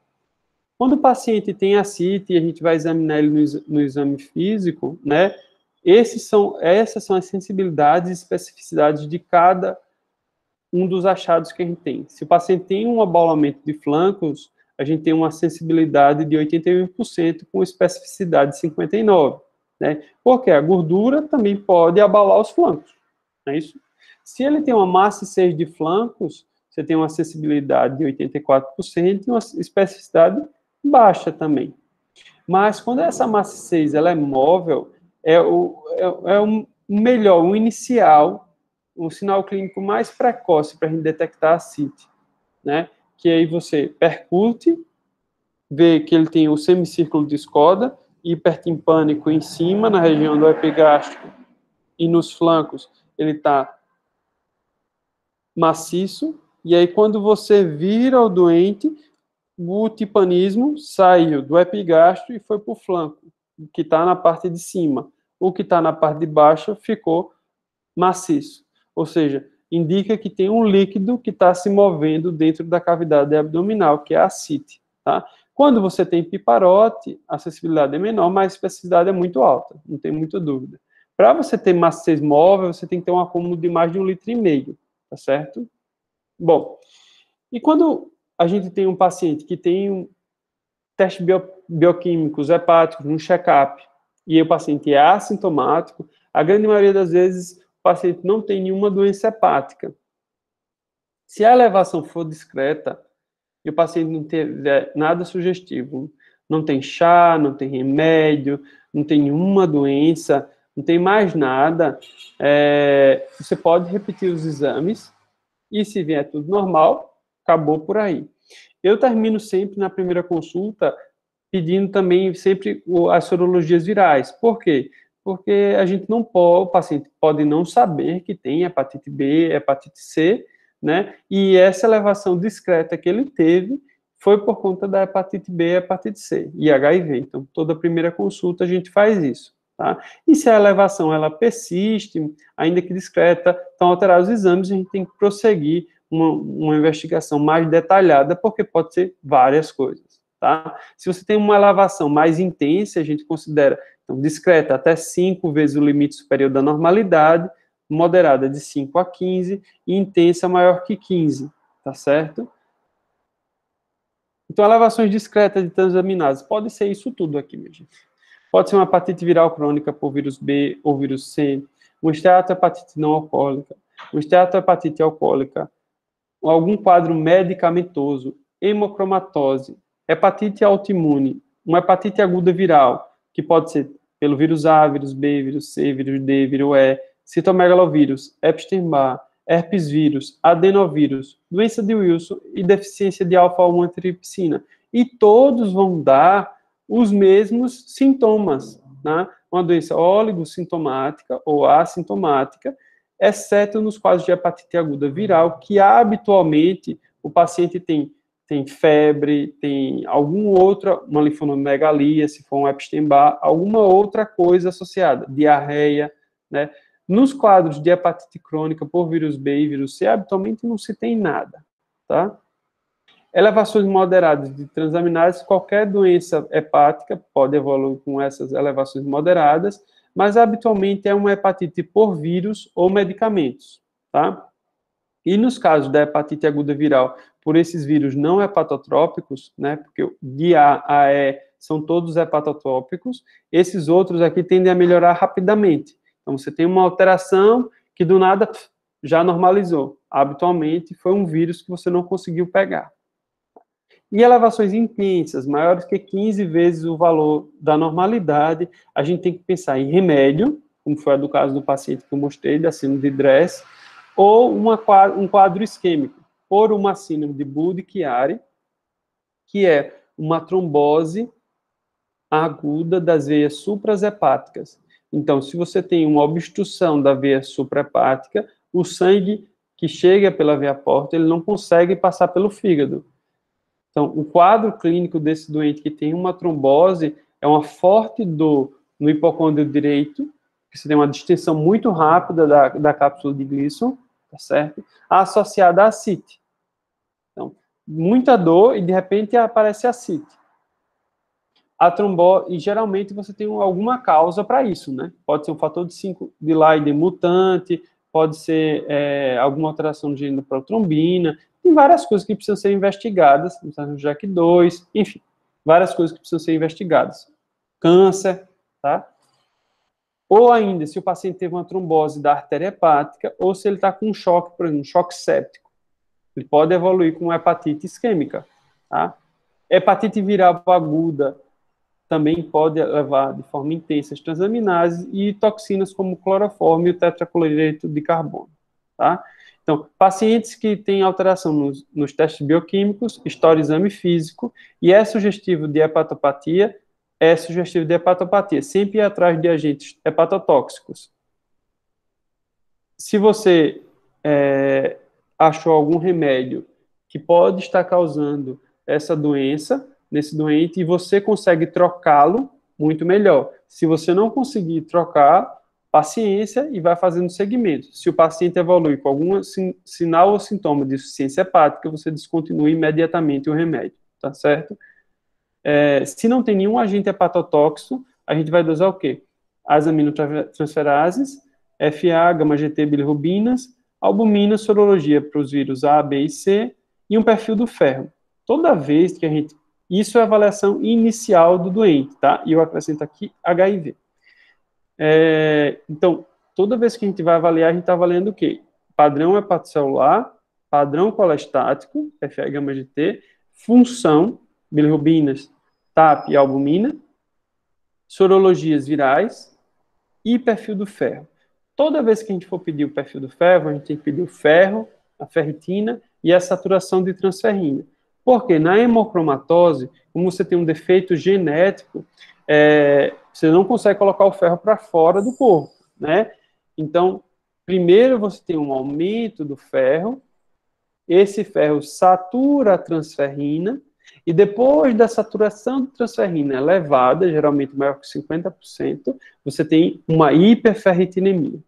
Quando o paciente tem ascite e a gente vai examinar ele no exame físico, né? Essas são as sensibilidades e especificidades de cada um dos achados que a gente tem. Se o paciente tem um abaulamento de flancos, a gente tem uma sensibilidade de 81% com especificidade de 59%. Né? Porque a gordura também pode abalar os flancos, não é isso? Se ele tem uma massa 6 de flancos, você tem uma sensibilidade de 84% e uma especificidade baixa também. Mas quando essa massa 6 ela é móvel, é o melhor, o inicial, o sinal clínico mais precoce para a gente detectar a ascite, né? Que aí você percute, vê que ele tem o semicírculo de Skoda, hipertimpânico em cima, na região do epigástrico, e nos flancos ele está maciço, e aí quando você vira o doente, o timpanismo saiu do epigástrico e foi para o flanco, que está na parte de cima. O que está na parte de baixo ficou maciço, ou seja, indica que tem um líquido que está se movendo dentro da cavidade abdominal, que é a ascite, tá? Quando você tem piparote, a acessibilidade é menor, mas a especificidade é muito alta, não tem muita dúvida. Para você ter massa 6 móvel, você tem que ter um acúmulo de mais de 1,5 litro, tá certo? Bom, e quando a gente tem um paciente que tem testes bioquímicos hepáticos, um check-up, e o paciente é assintomático, a grande maioria das vezes o paciente não tem nenhuma doença hepática. Se a elevação for discreta, e o paciente não tiver nada sugestivo, não tem chá, não tem remédio, não tem nenhuma doença, não tem mais nada, você pode repetir os exames, e se vier tudo normal, acabou por aí. Eu termino sempre na primeira consulta pedindo também sempre as sorologias virais. Por quê? Porque a gente não pode, o paciente pode não saber que tem hepatite B, hepatite C, né? E essa elevação discreta que ele teve foi por conta da hepatite B, hepatite C e HIV. Então, toda primeira consulta a gente faz isso, tá? E se a elevação ela persiste, ainda que discreta, estão alterados os exames, a gente tem que prosseguir uma investigação mais detalhada, porque pode ser várias coisas, tá? Se você tem uma elevação mais intensa, a gente considera então, discreta até 5 vezes o limite superior da normalidade, moderada de 5 a 15 e intensa maior que 15, tá certo? Então, elevações discretas de transaminases, pode ser isso tudo aqui, minha gente. Pode ser uma hepatite viral crônica por vírus B ou vírus C, uma esteatohepatite não alcoólica, uma esteatohepatite alcoólica, algum quadro medicamentoso, hemocromatose, hepatite autoimune, uma hepatite aguda viral, que pode ser pelo vírus A, vírus B, vírus C, vírus D, vírus E, citomegalovírus, Epstein-Barr, herpes vírus, adenovírus, doença de Wilson e deficiência de alfa-1 antitripsina. E todos vão dar os mesmos sintomas, né? Uma doença oligossintomática ou assintomática, exceto nos quadros de hepatite aguda viral, que habitualmente o paciente tem febre, tem alguma outra, uma linfonomegalia, se for um Epstein-Barr, alguma outra coisa associada, diarreia, né? Nos quadros de hepatite crônica por vírus B e vírus C, habitualmente não se tem nada, tá? Elevações moderadas de transaminases, qualquer doença hepática pode evoluir com essas elevações moderadas, mas habitualmente é uma hepatite por vírus ou medicamentos, tá? E nos casos da hepatite aguda viral, por esses vírus não hepatotrópicos, né, porque de A a E são todos hepatotrópicos, esses outros aqui tendem a melhorar rapidamente. Então, você tem uma alteração que do nada já normalizou. Habitualmente, foi um vírus que você não conseguiu pegar. E elevações intensas, maiores que 15 vezes o valor da normalidade, a gente tem que pensar em remédio, como foi do caso do paciente que eu mostrei, da síndrome de Dress, ou um quadro isquêmico, por uma síndrome de Budd-Chiari, que é uma trombose aguda das veias suprahepáticas. Então, se você tem uma obstrução da veia suprahepática, o sangue que chega pela veia porta, ele não consegue passar pelo fígado. Então, o quadro clínico desse doente que tem uma trombose é uma forte dor no hipocôndrio direito, que você tem uma distensão muito rápida da cápsula de Gleason, tá certo? Associada à ascite. Então, muita dor e, de repente, aparece a ascite. A trombose, e geralmente você tem alguma causa para isso, né? Pode ser um fator de 5 de Leiden mutante, pode ser alguma alteração no gene da protrombina, tem várias coisas que precisam ser investigadas, no JAK2, enfim, várias coisas que precisam ser investigadas. Câncer, tá? Ou ainda, se o paciente teve uma trombose da artéria hepática, ou se ele está com um choque, por exemplo, um choque séptico. Ele pode evoluir com hepatite isquêmica, tá? Hepatite viral aguda também pode levar de forma intensa as transaminases e toxinas como cloroformo e o tetracloreto de carbono, tá? Então, pacientes que têm alteração nos testes bioquímicos, história exame físico, e é sugestivo de hepatopatia, sempre ir atrás de agentes hepatotóxicos. Se você achou algum remédio que pode estar causando essa doença nesse doente e você consegue trocá-lo, muito melhor. Se você não conseguir trocar, paciência e vai fazendo segmento. Se o paciente evolui com algum sinal ou sintoma de insuficiência hepática, você descontinua imediatamente o remédio, tá certo? Se não tem nenhum agente hepatotóxico, a gente vai dosar o quê? As aminotransferases, FA, gama-GT, bilirrubinas, albumina, sorologia para os vírus A, B e C, e um perfil do ferro. Toda vez que a gente... Isso é a avaliação inicial do doente, tá? E eu acrescento aqui HIV. Então, toda vez que a gente vai avaliar, a gente está avaliando o quê? Padrão hepatocelular, padrão colestático, FA, gama-GT, função, bilirrubinas, TAP e albumina, sorologias virais e perfil do ferro. Toda vez que a gente for pedir o perfil do ferro, a gente tem que pedir o ferro, a ferritina e a saturação de transferrina. Porque na hemocromatose, como você tem um defeito genético, você não consegue colocar o ferro para fora do corpo, né? Então, primeiro você tem um aumento do ferro, esse ferro satura a transferrina, e depois da saturação de transferrina elevada, geralmente maior que 50%, você tem uma hiperferritinemia.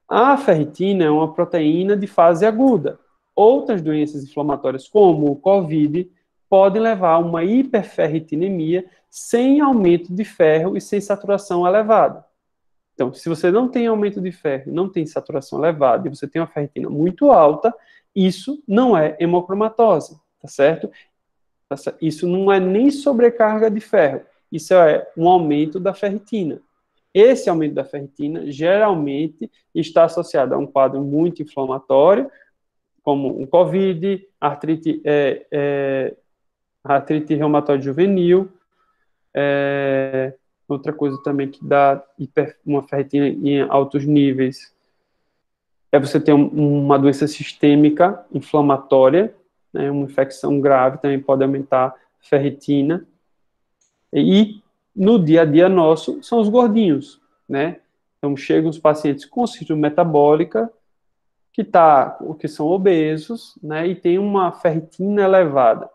A ferritina é uma proteína de fase aguda. Outras doenças inflamatórias, como o COVID, podem levar a uma hiperferritinemia sem aumento de ferro e sem saturação elevada. Então, se você não tem aumento de ferro, não tem saturação elevada, e você tem uma ferritina muito alta, isso não é hemocromatose, tá certo? Isso não é nem sobrecarga de ferro, isso é um aumento da ferritina. Esse aumento da ferritina geralmente está associado a um quadro muito inflamatório, como um COVID, artrite reumatoide juvenil, outra coisa também que dá uma ferritina em altos níveis você ter uma doença sistêmica inflamatória, né, uma infecção grave também pode aumentar a ferritina. E no dia a dia nosso são os gordinhos, né? Então chegam os pacientes com síndrome metabólica que são obesos, né, e tem uma ferritina elevada.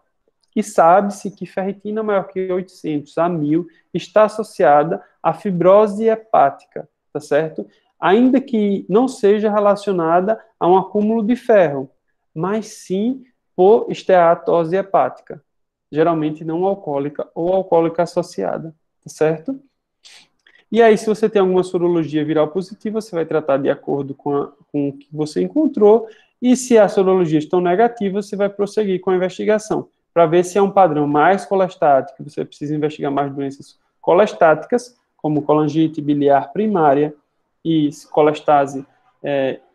E sabe-se que ferritina maior que 800 a 1000 está associada à fibrose hepática, tá certo? Ainda que não seja relacionada a um acúmulo de ferro, mas sim por esteatose hepática, geralmente não alcoólica ou alcoólica associada, tá certo? E aí, se você tem alguma sorologia viral positiva, você vai tratar de acordo com o que você encontrou, e se as sorologias estão negativas, você vai prosseguir com a investigação, para ver se é um padrão mais colestático, você precisa investigar mais doenças colestáticas, como colangite biliar primária e colestase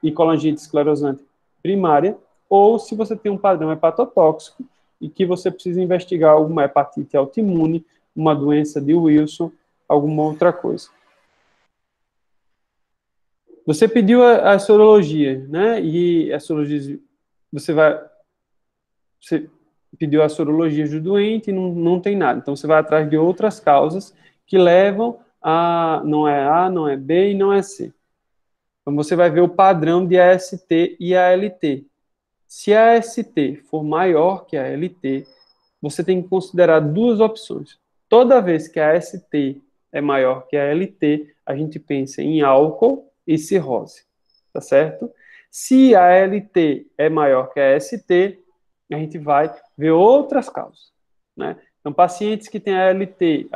e colangite esclerosante primária, ou se você tem um padrão hepatotóxico e que você precisa investigar alguma hepatite autoimune, uma doença de Wilson, alguma outra coisa. Você pediu a sorologia, né? E a sorologia, você pediu a sorologia do doente e não tem nada. Então, você vai atrás de outras causas que levam não é B e não é C. Então, você vai ver o padrão de AST e ALT. Se a AST for maior que a ALT, você tem que considerar duas opções. Toda vez que a AST é maior que a ALT, a gente pensa em álcool e cirrose, tá certo? Se a ALT é maior que a AST, a gente vai ver outras causas, né? Então, pacientes que têm a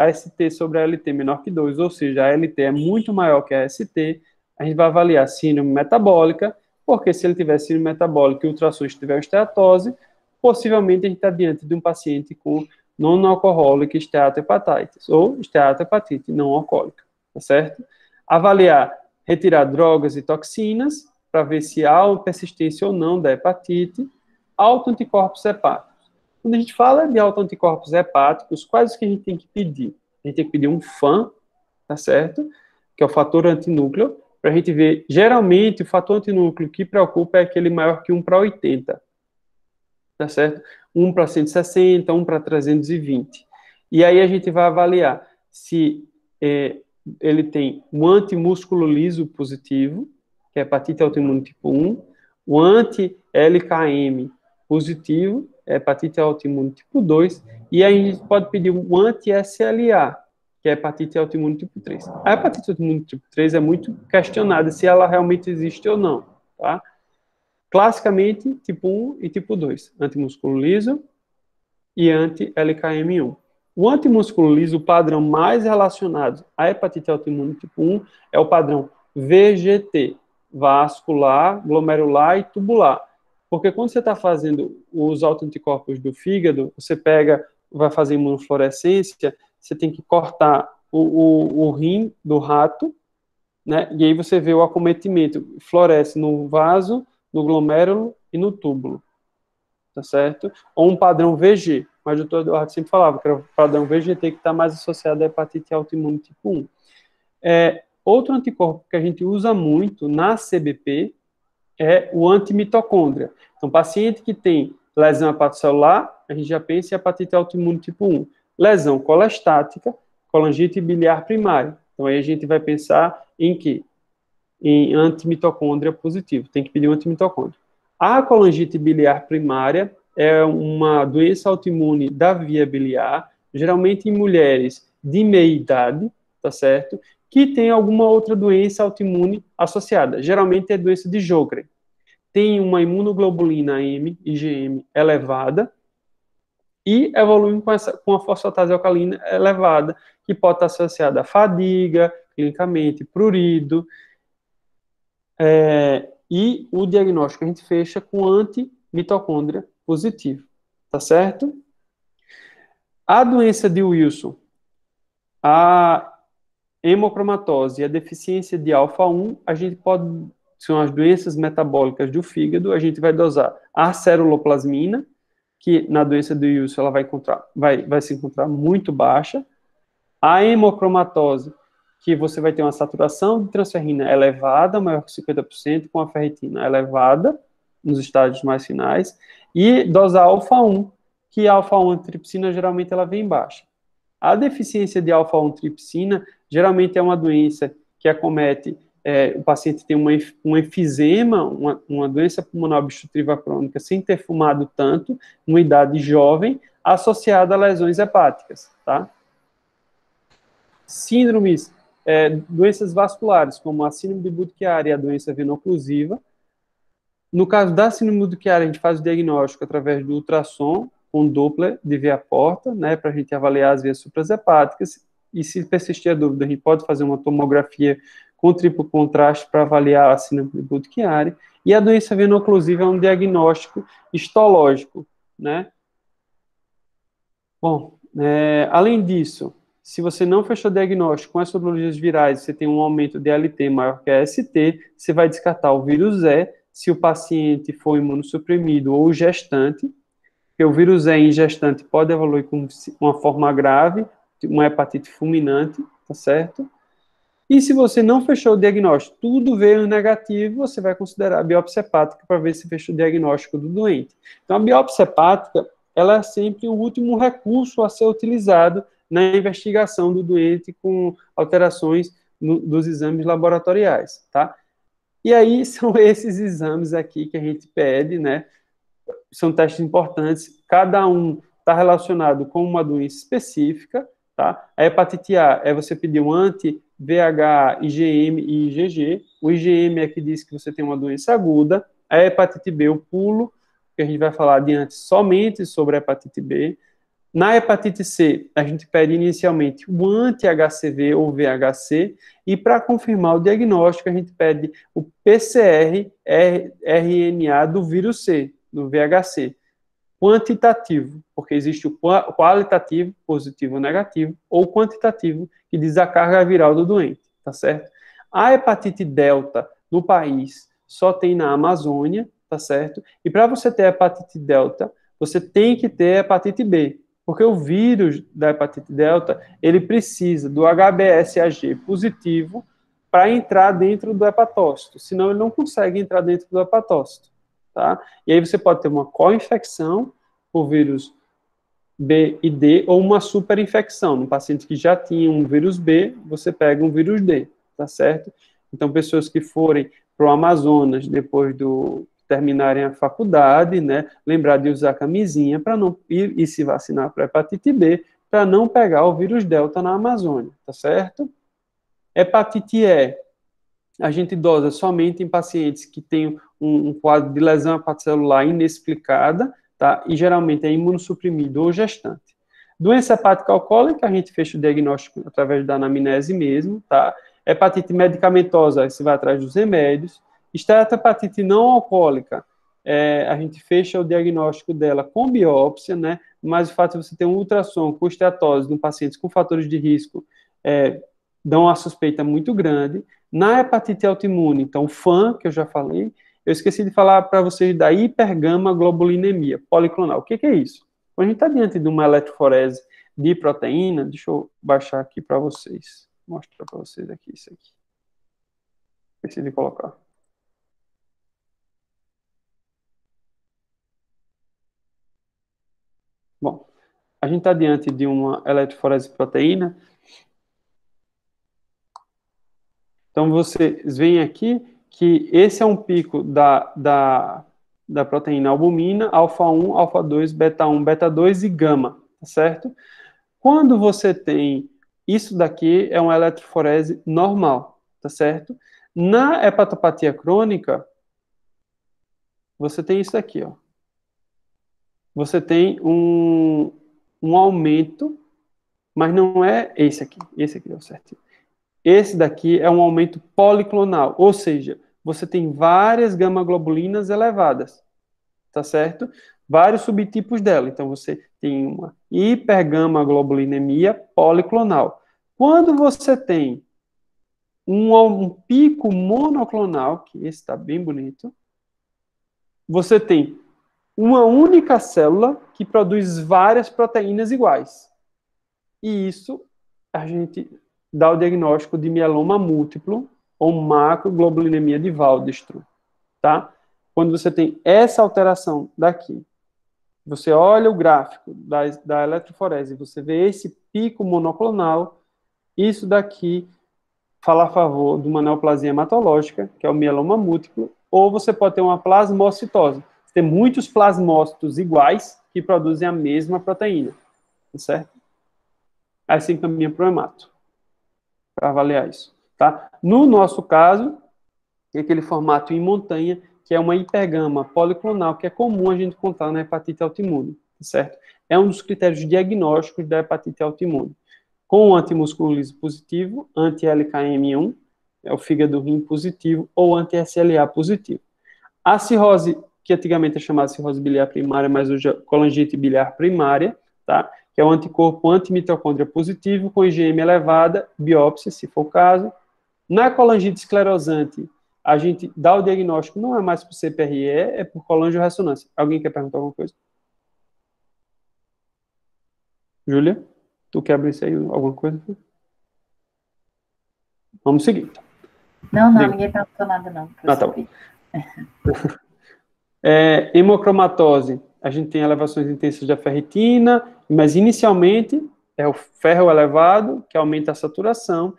AST sobre a ALT menor que 2, ou seja, a ALT é muito maior que a AST, a gente vai avaliar síndrome metabólica, porque se ele tiver síndrome metabólica e ultrassom estiver esteatose, possivelmente a gente está diante de um paciente com non-alcoholic steatohepatitis, ou steatohepatite não alcoólica, tá certo? Avaliar, retirar drogas e toxinas, para ver se há uma persistência ou não da hepatite, autoanticorpos hepáticos. Quando a gente fala de autoanticorpos hepáticos, quais que a gente tem que pedir? A gente tem que pedir um FAN, tá certo? Que é o fator antinúcleo, para a gente ver, geralmente, o fator antinúcleo que preocupa é aquele maior que 1 para 80, tá certo? 1 para 160, 1 para 320. E aí a gente vai avaliar se ele tem um antimúsculo liso positivo, que é hepatite autoimune tipo 1, o anti-LKM positivo, hepatite autoimune tipo 2, e aí a gente pode pedir um anti-SLA, que é hepatite autoimune tipo 3. A hepatite autoimune tipo 3 é muito questionada se ela realmente existe ou não, tá? Classicamente, tipo 1 e tipo 2, antimúsculo liso e anti-LKM1. O antimúsculo liso, o padrão mais relacionado à hepatite autoimune tipo 1 é o padrão VGT, vascular, glomerular e tubular. Porque quando você está fazendo os autoanticorpos do fígado, você vai fazer imunofluorescência, você tem que cortar o rim do rato, né? E aí você vê o acometimento, floresce no vaso, no glomérulo e no túbulo, tá certo? Ou um padrão VG, mas o doutor Eduardo sempre falava que era o padrão VGT que está mais associado à hepatite autoimune tipo 1. Outro anticorpo que a gente usa muito na CBP é o antimitocôndria. Então, paciente que tem lesão hepatocelular, a gente já pensa em hepatite autoimune tipo 1. Lesão colestática, colangite biliar primária. Então, aí a gente vai pensar em quê? Em antimitocôndria positivo. Tem que pedir um antimitocôndria. A colangite biliar primária é uma doença autoimune da via biliar, geralmente em mulheres de meia idade, tá certo? Que tem alguma outra doença autoimune associada. Geralmente é doença de Sjögren. Tem uma imunoglobulina M, IgM, elevada e evolui com a fosfatase alcalina elevada, que pode estar associada a fadiga, clinicamente, prurido, e o diagnóstico a gente fecha com antimitocôndria positivo, tá certo? A doença de Wilson, a hemocromatose e a deficiência de alfa-1, a gente pode, são as doenças metabólicas do fígado, a gente vai dosar a ceruloplasmina, que na doença de Wilson ela vai se encontrar muito baixa, a hemocromatose que você vai ter uma saturação de transferrina elevada, maior que 50%, com a ferritina elevada, nos estágios mais finais, e dosar alfa-1, que a alfa-1 antitripsina, geralmente, ela vem baixa. A deficiência de alfa-1 tripsina, geralmente é uma doença que acomete, o paciente tem um enfisema, uma doença pulmonar obstrutiva crônica, sem ter fumado tanto, numa idade jovem, associada a lesões hepáticas, tá? Síndromes, doenças vasculares, como a síndrome de Budd-Chiari e a doença veno-occlusiva. No caso da síndrome de Budd-Chiari, a gente faz o diagnóstico através do ultrassom, com Doppler de veia porta, né, para a gente avaliar as veias suprahepáticas, e se persistir a dúvida, a gente pode fazer uma tomografia com triplo contraste para avaliar a síndrome de Budd-Chiari, e a doença veno-occlusiva é um diagnóstico histológico, né. Bom, além disso, se você não fechou o diagnóstico com as sorologias virais, você tem um aumento de LT maior que a ST, você vai descartar o vírus E, se o paciente for imunossuprimido ou gestante, porque o vírus E em gestante pode evoluir com uma forma grave, uma hepatite fulminante, tá certo? E se você não fechou o diagnóstico, tudo veio negativo, você vai considerar a biópsia hepática para ver se fechou o diagnóstico do doente. Então, a biópsia hepática, ela é sempre o último recurso a ser utilizado na investigação do doente com alterações dos exames laboratoriais, tá? E aí, são esses exames aqui que a gente pede, né? São testes importantes, cada um está relacionado com uma doença específica, tá? A hepatite A é você pedir um anti-VH, IgM e IgG. O IgM é que diz que você tem uma doença aguda. A hepatite B, eu pulo, que a gente vai falar adiante somente sobre a hepatite B. Na hepatite C, a gente pede inicialmente o anti-HCV ou VHC, e para confirmar o diagnóstico, a gente pede o PCR-RNA do vírus C, do VHC. Quantitativo, porque existe o qualitativo, positivo ou negativo, ou quantitativo, que diz a carga viral do doente, tá certo? A hepatite delta no país só tem na Amazônia, tá certo? E para você ter hepatite delta, você tem que ter hepatite B, porque o vírus da hepatite delta, ele precisa do HBsAg positivo para entrar dentro do hepatócito, senão ele não consegue entrar dentro do hepatócito, tá? E aí você pode ter uma co-infecção por vírus B e D, ou uma superinfecção. No paciente que já tinha um vírus B, você pega um vírus D, tá certo? Então, pessoas que forem para o Amazonas depois do terminarem a faculdade, né, lembrar de usar camisinha para não ir e se vacinar para hepatite B, para não pegar o vírus Delta na Amazônia, tá certo? Hepatite E, a gente dosa somente em pacientes que têm um quadro de lesão hepatocelular inexplicada, tá? E geralmente é imunossuprimido ou gestante. Doença hepática alcoólica, a gente fecha o diagnóstico através da anamnese mesmo, tá? Hepatite medicamentosa, você vai atrás dos remédios. Esteatohepatite não alcoólica, a gente fecha o diagnóstico dela com biópsia, né? Mas o fato de você ter um ultrassom com esteatose em pacientes com fatores de risco dão uma suspeita muito grande. Na hepatite autoimune, então, FAM, que eu já falei, eu esqueci de falar para vocês da hipergama-globulinemia policlonal. O que é isso? Quando a gente está diante de uma eletroforese de proteína, deixa eu baixar aqui para vocês, mostrar para vocês aqui isso aqui. Esqueci de colocar. Bom, a gente está diante de uma eletroforese de proteína. Então, vocês veem aqui que esse é um pico da proteína albumina, alfa-1, alfa-2, beta-1, beta-2 e gama, tá certo? Quando você tem isso daqui, é uma eletroforese normal, tá certo? Na hepatopatia crônica, você tem isso aqui, ó. Você tem um aumento, mas não é esse aqui deu certinho. Esse daqui é um aumento policlonal, ou seja, você tem várias gama-globulinas elevadas, tá certo? Vários subtipos dela. Então, você tem uma hipergama-globulinemia policlonal. Quando você tem um pico monoclonal, que esse está bem bonito, você tem uma única célula que produz várias proteínas iguais. E isso a gente dá o diagnóstico de mieloma múltiplo ou macroglobulinemia de Waldenström, tá? Quando você tem essa alteração daqui, você olha o gráfico da eletroforese, você vê esse pico monoclonal, isso daqui fala a favor de uma neoplasia hematológica, que é o mieloma múltiplo, ou você pode ter uma plasmocitose. Você tem muitos plasmócitos iguais que produzem a mesma proteína, tá certo? Aí se encaminha para o hemato, para avaliar isso, tá? No nosso caso, é aquele formato em montanha, que é uma hipergama policlonal, que é comum a gente encontrar na hepatite autoimune, tá certo? É um dos critérios diagnósticos da hepatite autoimune. Com antimusculise positivo, anti-LKM1, é o fígado rim positivo, ou anti-SLA positivo. A cirrose, que antigamente é chamada cirrose biliar primária, mas hoje é colangite biliar primária, tá? Que é o anticorpo antimitocôndria positivo, com IgM elevada, biópsia, se for o caso. Na colangite esclerosante, a gente dá o diagnóstico, não é mais por CPRE, é por colangiorressonância. Alguém quer perguntar alguma coisa? Júlia? Tu quer abrir isso aí, alguma coisa? Vamos seguir. Não, ninguém perguntou nada, não. Tá bom. Hemocromatose, a gente tem elevações intensas da ferritina, mas inicialmente é o ferro elevado, que aumenta a saturação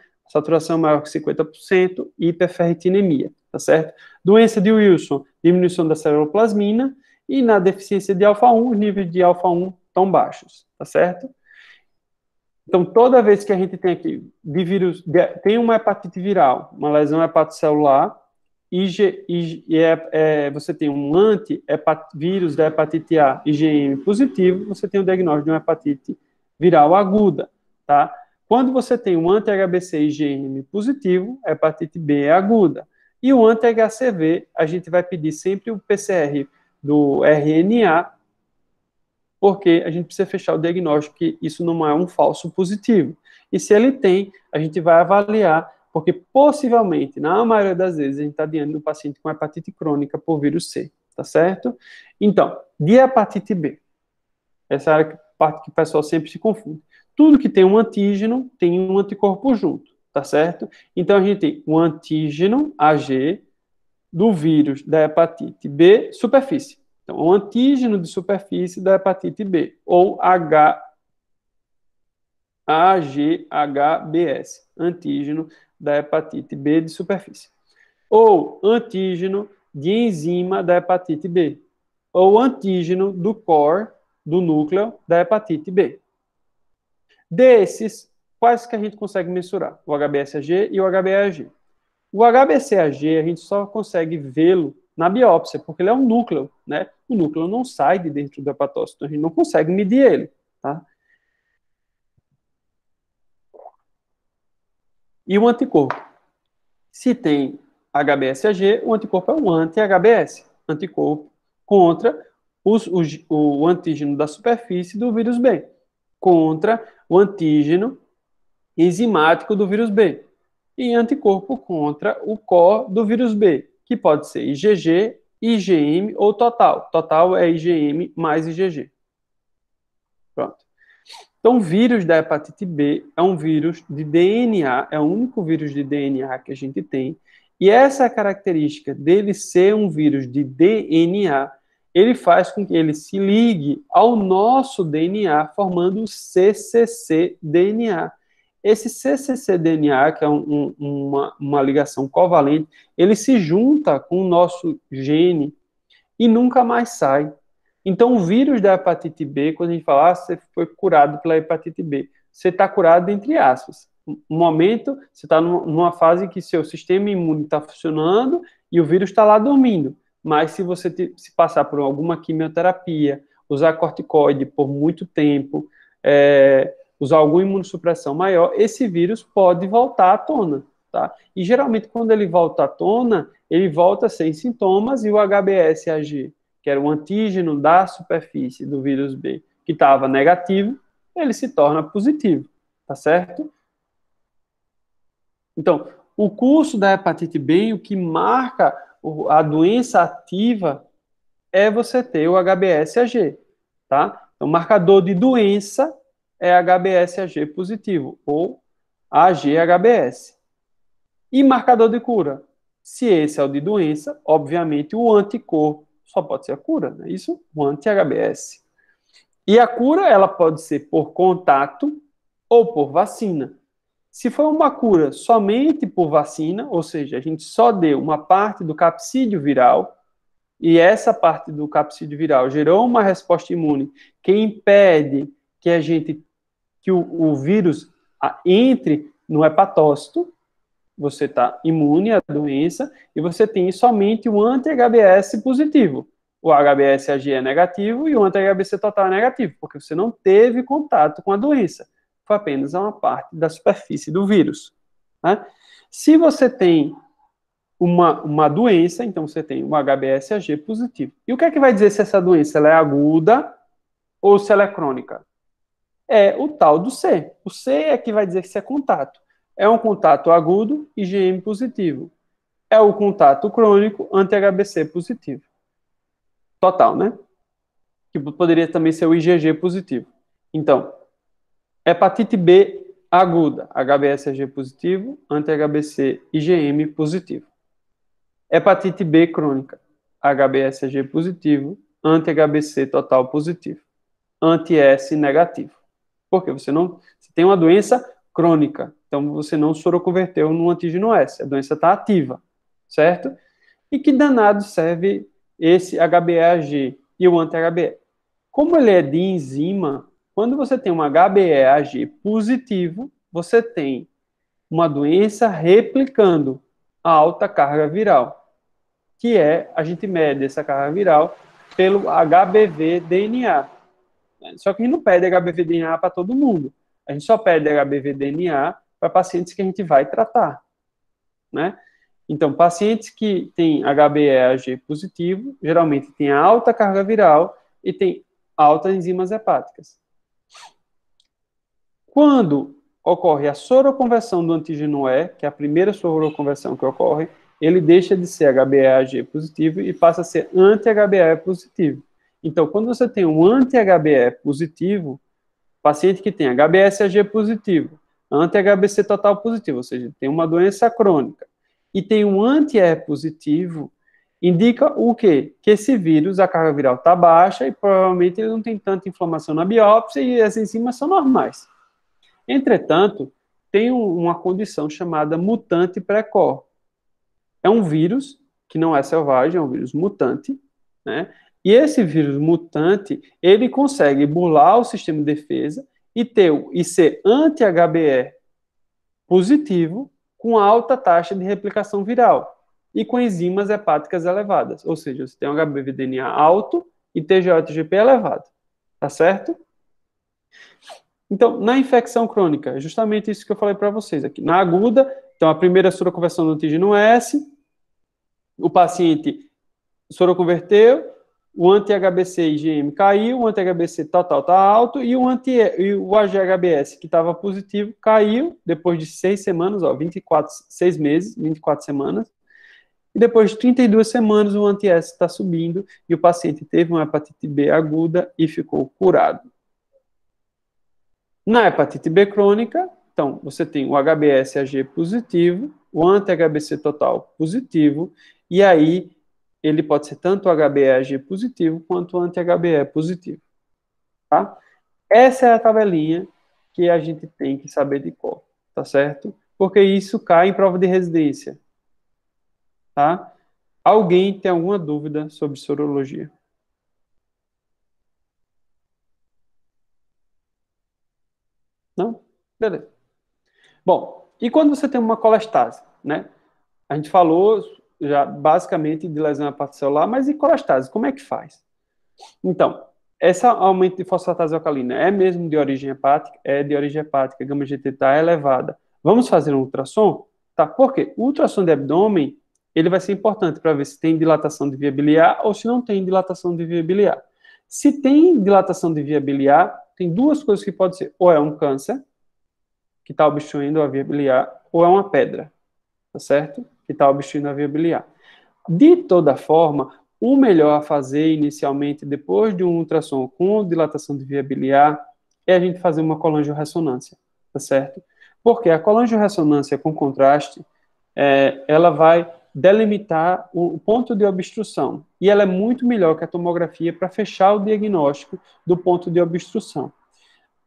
maior que 50%, e hiperferritinemia, tá certo? Doença de Wilson, diminuição da ceruloplasmina, e na deficiência de alfa-1, os níveis de alfa-1 estão baixos, tá certo? Então, toda vez que a gente tem aqui, tem uma hepatite viral, uma lesão hepatocelular, você tem um antivírus da hepatite A, IgM positivo, você tem o diagnóstico de uma hepatite viral aguda, tá? Quando você tem um anti-HBC IgM positivo, a hepatite B é aguda. E o anti-HCV, a gente vai pedir sempre o PCR do RNA, porque a gente precisa fechar o diagnóstico que isso não é um falso positivo. E se ele tem, a gente vai avaliar, porque possivelmente, na maioria das vezes, a gente está diante do paciente com hepatite crônica por vírus C, tá certo? Então, de hepatite B, essa é a parte que o pessoal sempre se confunde. Tudo que tem um antígeno, tem um anticorpo junto, tá certo? Então, a gente tem um antígeno, AG, do vírus da hepatite B, superfície. Então, o antígeno de superfície da hepatite B, ou AGHBS, antígeno da hepatite B de superfície. Ou antígeno de enzima da hepatite B, ou antígeno do core, do núcleo da hepatite B. Desses, quais que a gente consegue mensurar? O HBsAg e o HbAg. O HBsAg, a gente só consegue vê-lo na biópsia, porque ele é um núcleo, né? O núcleo não sai de dentro do hepatócito, então a gente não consegue medir ele, tá? E o anticorpo? Se tem HBsAg, o anticorpo é um anti-HBs, anticorpo contra o antígeno da superfície do vírus B, contra o antígeno enzimático do vírus B, e anticorpo contra o core do vírus B, que pode ser IgG, IgM ou total. Total é IgM mais IgG. Pronto. Então, o vírus da hepatite B é um vírus de DNA, é o único vírus de DNA que a gente tem, e essa característica dele ser um vírus de DNA, ele faz com que ele se ligue ao nosso DNA, formando o cccDNA. Esse cccDNA, que é uma ligação covalente, ele se junta com o nosso gene e nunca mais sai. Então, o vírus da hepatite B, quando a gente fala, você foi curado pela hepatite B, você está curado entre aspas. No momento, você está numa fase que seu sistema imune está funcionando e o vírus está lá dormindo. Mas se você se passar por alguma quimioterapia, usar corticoide por muito tempo, usar alguma imunossupressão maior, esse vírus pode voltar à tona, tá? E geralmente, quando ele volta à tona, ele volta sem sintomas e o HBsAg, que era o antígeno da superfície do vírus B, que estava negativo, ele se torna positivo, tá certo? Então, o curso da hepatite B, o que marca a doença ativa é você ter o HBsAg, tá? Então, o marcador de doença é HBsAg positivo, ou AG-HBS. E marcador de cura? Se esse é o de doença, obviamente o anticorpo só pode ser a cura, não é isso? O anti-HBS. E a cura, ela pode ser por contato ou por vacina. Se for uma cura somente por vacina, ou seja, a gente só deu uma parte do capsídeo viral, e essa parte do capsídeo viral gerou uma resposta imune que impede que o vírus entre no hepatócito, você está imune à doença, e você tem somente o anti-HBS positivo. O HBsAg é negativo e o anti-HBC total é negativo, porque você não teve contato com a doença. Foi apenas uma parte da superfície do vírus. Né? Se você tem uma doença, então você tem um HBsAg positivo. E o que é que vai dizer se essa doença ela é aguda ou se ela é crônica? É o tal do C. O C é que vai dizer que isso é contato. É um contato agudo, IgM positivo. É o contato crônico, anti-HBC positivo. Total, né? Que poderia também ser o IgG positivo. Então, hepatite B aguda, HBsAg positivo, anti-HBC, IgM positivo. Hepatite B crônica, HBsAg positivo, anti-HBC total positivo. Anti-S negativo. Porque você tem uma doença crônica, então você não soroconverteu no antígeno S, a doença está ativa, certo? E que danado serve esse HBeAg e o anti-HBe? Como ele é de enzima, quando você tem um HBeAg positivo, você tem uma doença replicando a alta carga viral, que a gente mede essa carga viral pelo HBV-DNA. Só que a gente não pede HBV-DNA para todo mundo. A gente só pede HBV-DNA para pacientes que a gente vai tratar, né? Então, pacientes que têm HBeAg positivo, geralmente têm alta carga viral e têm altas enzimas hepáticas. Quando ocorre a soroconversão do antígeno E, que é a primeira soroconversão que ocorre, ele deixa de ser HBeAg positivo e passa a ser anti-HBe positivo. Então, quando você tem um anti-HBe positivo, paciente que tem HBsAg positivo, anti-HBC total positivo, ou seja, tem uma doença crônica, e tem um anti-E positivo, indica o quê? Que esse vírus, a carga viral está baixa e provavelmente ele não tem tanta inflamação na biópsia e as enzimas são normais. Entretanto, tem uma condição chamada mutante precoce. É um vírus que não é selvagem, é um vírus mutante, né? E esse vírus mutante, ele consegue burlar o sistema de defesa e ser anti-HBe positivo com alta taxa de replicação viral e com enzimas hepáticas elevadas. Ou seja, você tem um HBV-DNA alto e TGO-TGP elevado. Tá certo? Então, na infecção crônica, é justamente isso que eu falei para vocês aqui. Na aguda, então a primeira soroconversão do antígeno S, o paciente soroconverteu, o anti-HBC IgM caiu, o anti-HBC total está alto e o AG-HBS, que estava positivo, caiu depois de 6 semanas, 6 meses, 24 semanas. E depois de 32 semanas, o anti-S está subindo e o paciente teve uma hepatite B aguda e ficou curado. Na hepatite B crônica, então, você tem o HBsAg positivo, o anti-HBC total positivo, e aí ele pode ser tanto o HBeAg positivo quanto o anti-HBe positivo. Tá? Essa é a tabelinha que a gente tem que saber de cor, tá certo? Porque isso cai em prova de residência. Tá? Alguém tem alguma dúvida sobre sorologia? Não? Beleza. Bom, e quando você tem uma colestase, né? A gente falou já basicamente de lesão hepatocelular, mas e colestase, como é que faz? Então, esse aumento de fosfatase alcalina é mesmo de origem hepática? É de origem hepática, a gama-GT está elevada. Vamos fazer um ultrassom? Tá, por quê? O ultrassom de abdômen, ele vai ser importante para ver se tem dilatação de via biliar ou se não tem dilatação de via biliar. Se tem dilatação de via biliar, tem duas coisas que pode ser. Ou é um câncer, que está obstruindo a via biliar, ou é uma pedra, tá certo? Que está obstruindo a via biliar. De toda forma, o melhor a fazer inicialmente, depois de um ultrassom com dilatação de via biliar, é a gente fazer uma colangiorressonância, tá certo? Porque a colangiorressonância com contraste, ela vai delimitar o ponto de obstrução. E ela é muito melhor que a tomografia para fechar o diagnóstico do ponto de obstrução.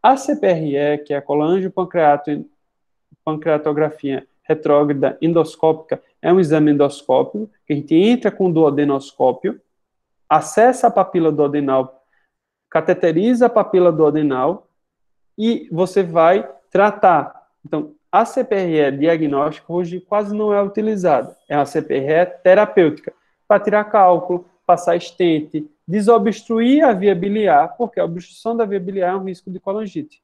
A CPRE, que é a colangioppancreatografia retrógrada endoscópica, é um exame endoscópico, que a gente entra com o duodenoscópio, acessa a papila duodenal, cateteriza a papila duodenal e você vai tratar. Então, a CPRE diagnóstica hoje quase não é utilizada. É a CPRE terapêutica, para tirar cálculo, passar estente, desobstruir a via biliar, porque a obstrução da via biliar é um risco de colangite.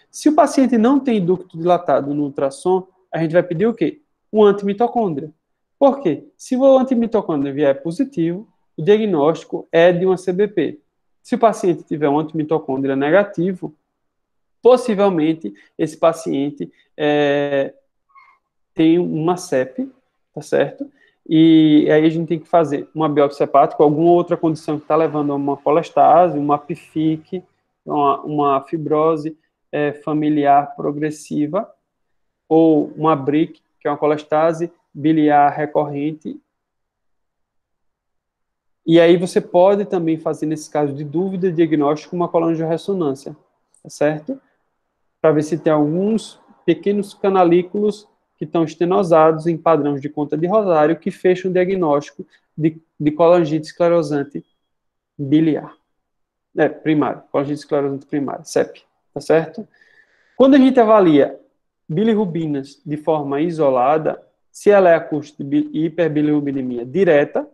Se o paciente não tem ducto dilatado no ultrassom, a gente vai pedir o quê? Um antimitocôndria. Por quê? Se o antimitocôndria vier positivo, o diagnóstico é de uma CBP. Se o paciente tiver um antimitocôndria negativo, possivelmente esse paciente tem uma CEP, tá certo? E aí a gente tem que fazer uma biópsia hepática, alguma outra condição que está levando a uma colestase, uma PFIC, uma fibrose familiar progressiva, ou uma BRIC, que é uma colestase biliar recorrente. E aí você pode também fazer, nesse caso de dúvida, diagnóstico, uma colangiorressonância, tá certo? Para ver se tem alguns pequenos canalículos que estão estenosados em padrões de conta de rosário que fecham o diagnóstico de colangite esclerosante biliar. Primário, colangite esclerosante primária, CEP, tá certo? Quando a gente avalia bilirrubinas de forma isolada, se ela é acústica de hiperbilirrubinemia direta,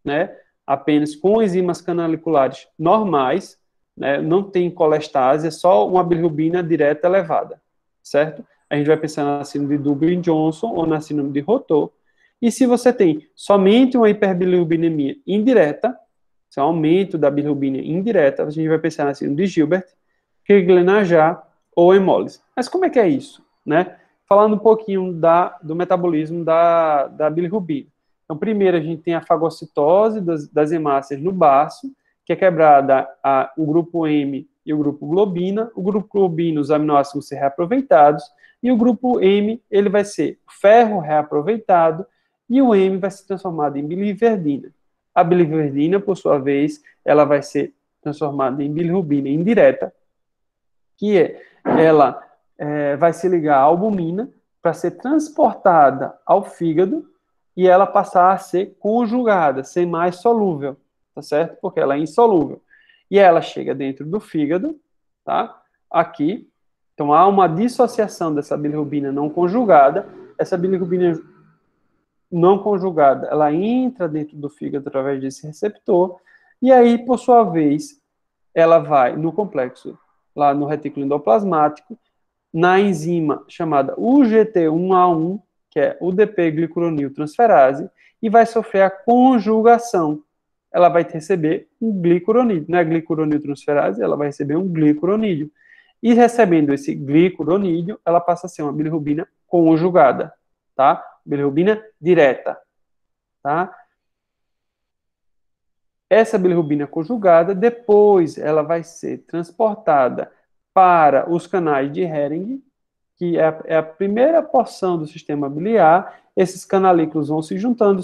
né, apenas com enzimas canaliculares normais, né, não tem colestase, é só uma bilirrubina direta elevada, certo? A gente vai pensar na síndrome de Dublin-Johnson ou na síndrome de Rotor. E se você tem somente uma hiperbilirrubinemia indireta, se é um aumento da bilirrubina indireta, a gente vai pensar na síndrome de Gilbert, Crigler-Najjar ou hemólise. Mas como é que é isso, né? Falando um pouquinho do metabolismo da bilirrubina. Então, primeiro a gente tem a fagocitose das hemácias no baço, que é quebrada o grupo M e o grupo globina. O grupo globina, os aminoácidos vão ser reaproveitados, e o grupo M, ele vai ser ferro reaproveitado, e o M vai ser transformado em biliverdina. A biliverdina, por sua vez, ela vai ser transformada em bilirrubina indireta, que ela vai se ligar à albumina para ser transportada ao fígado e ela passar a ser conjugada, ser mais solúvel, tá certo? Porque ela é insolúvel. E ela chega dentro do fígado, tá? Aqui. Então, há uma dissociação dessa bilirrubina não conjugada. Essa bilirrubina não conjugada, ela entra dentro do fígado através desse receptor, e aí, por sua vez, ela vai no complexo, lá no retículo endoplasmático, na enzima chamada UGT1A1, que é UDP-glicuroniltransferase, e vai sofrer a conjugação. Ela vai receber um glicuronídeo. Não é glicuroniltransferase, ela vai receber um glicuronídeo. E recebendo esse glicuronídeo, ela passa a ser uma bilirrubina conjugada, tá? Bilirrubina direta, tá? Essa bilirrubina conjugada, depois ela vai ser transportada para os canais de Hering, que é a primeira porção do sistema biliar. Esses canalículos vão se juntando,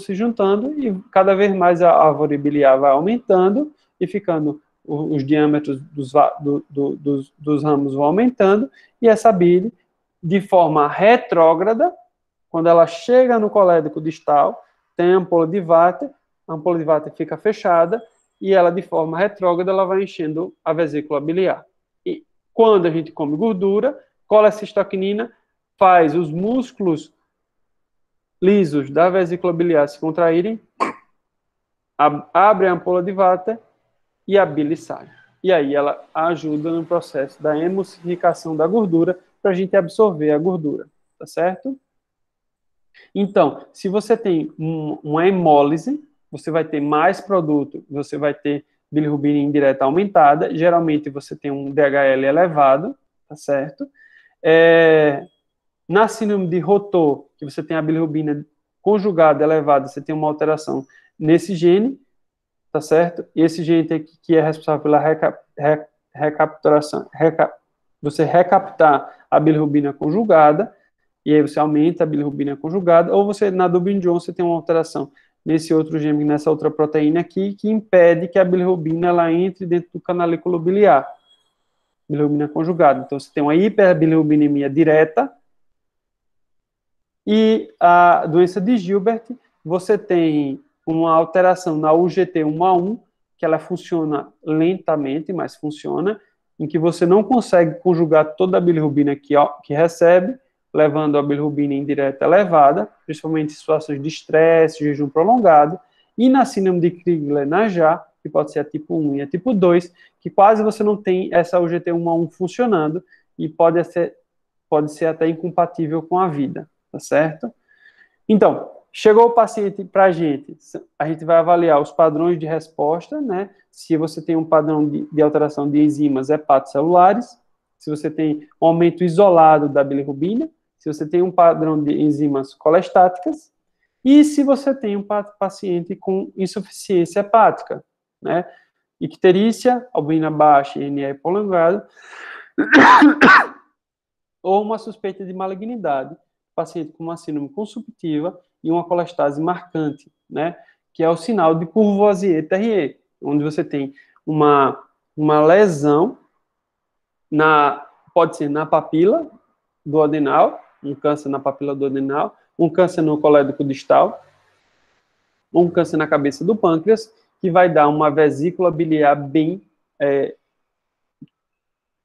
e cada vez mais a árvore biliar vai aumentando e ficando, os diâmetros dos ramos vão aumentando, e essa bile, de forma retrógrada, quando ela chega no colédoco distal, tem a ampola de Vater, a ampola de Vater fica fechada, e ela, de forma retrógrada, ela vai enchendo a vesícula biliar. E quando a gente come gordura, colecistoquinina faz os músculos lisos da vesícula biliar se contraírem, abre a ampola de Vater e a bile sai. E aí ela ajuda no processo da emulsificação da gordura para a gente absorver a gordura, tá certo? Então, se você tem uma hemólise, você vai ter mais produto, você vai ter bilirrubina indireta aumentada, geralmente você tem um DHL elevado, tá certo? Na síndrome de Rotor, que você tem a bilirrubina conjugada elevada, você tem uma alteração nesse gene, tá certo? E esse gene que é responsável pela recapturação, você recaptar a bilirrubina conjugada, e aí você aumenta a bilirrubina conjugada, ou você, na Dubin-Jones, você tem uma alteração nesse outro gene, nessa outra proteína aqui, que impede que a bilirrubina ela entre dentro do canalículo biliar. Bilirrubina conjugada. Então, você tem uma hiperbilirrubinemia direta, e a doença de Gilbert, você tem uma alteração na UGT1A1, que ela funciona lentamente, mas funciona, em que você não consegue conjugar toda a bilirrubina que recebe, levando a bilirrubina indireta elevada, principalmente em situações de estresse, jejum prolongado, e na síndrome de Crigler-Najjar, que pode ser a tipo 1 e a tipo 2, que quase você não tem essa UGT1A1 funcionando, e pode ser até incompatível com a vida, tá certo? Então, chegou o paciente para a gente vai avaliar os padrões de resposta, né? Se você tem um padrão de alteração de enzimas hepatocelulares, se você tem um aumento isolado da bilirrubina, se você tem um padrão de enzimas colestáticas, e se você tem um paciente com insuficiência hepática, né? Icterícia, albumina baixa e NE prolongado, ou uma suspeita de malignidade, paciente com uma síndrome consumptiva e uma colestase marcante, né? Que é o sinal de Courvoisier-Terrier, onde você tem uma lesão, pode ser na papila do adenal, um câncer na papila do adenal, um câncer no colédoco distal, ou um câncer na cabeça do pâncreas, que vai dar uma vesícula biliar bem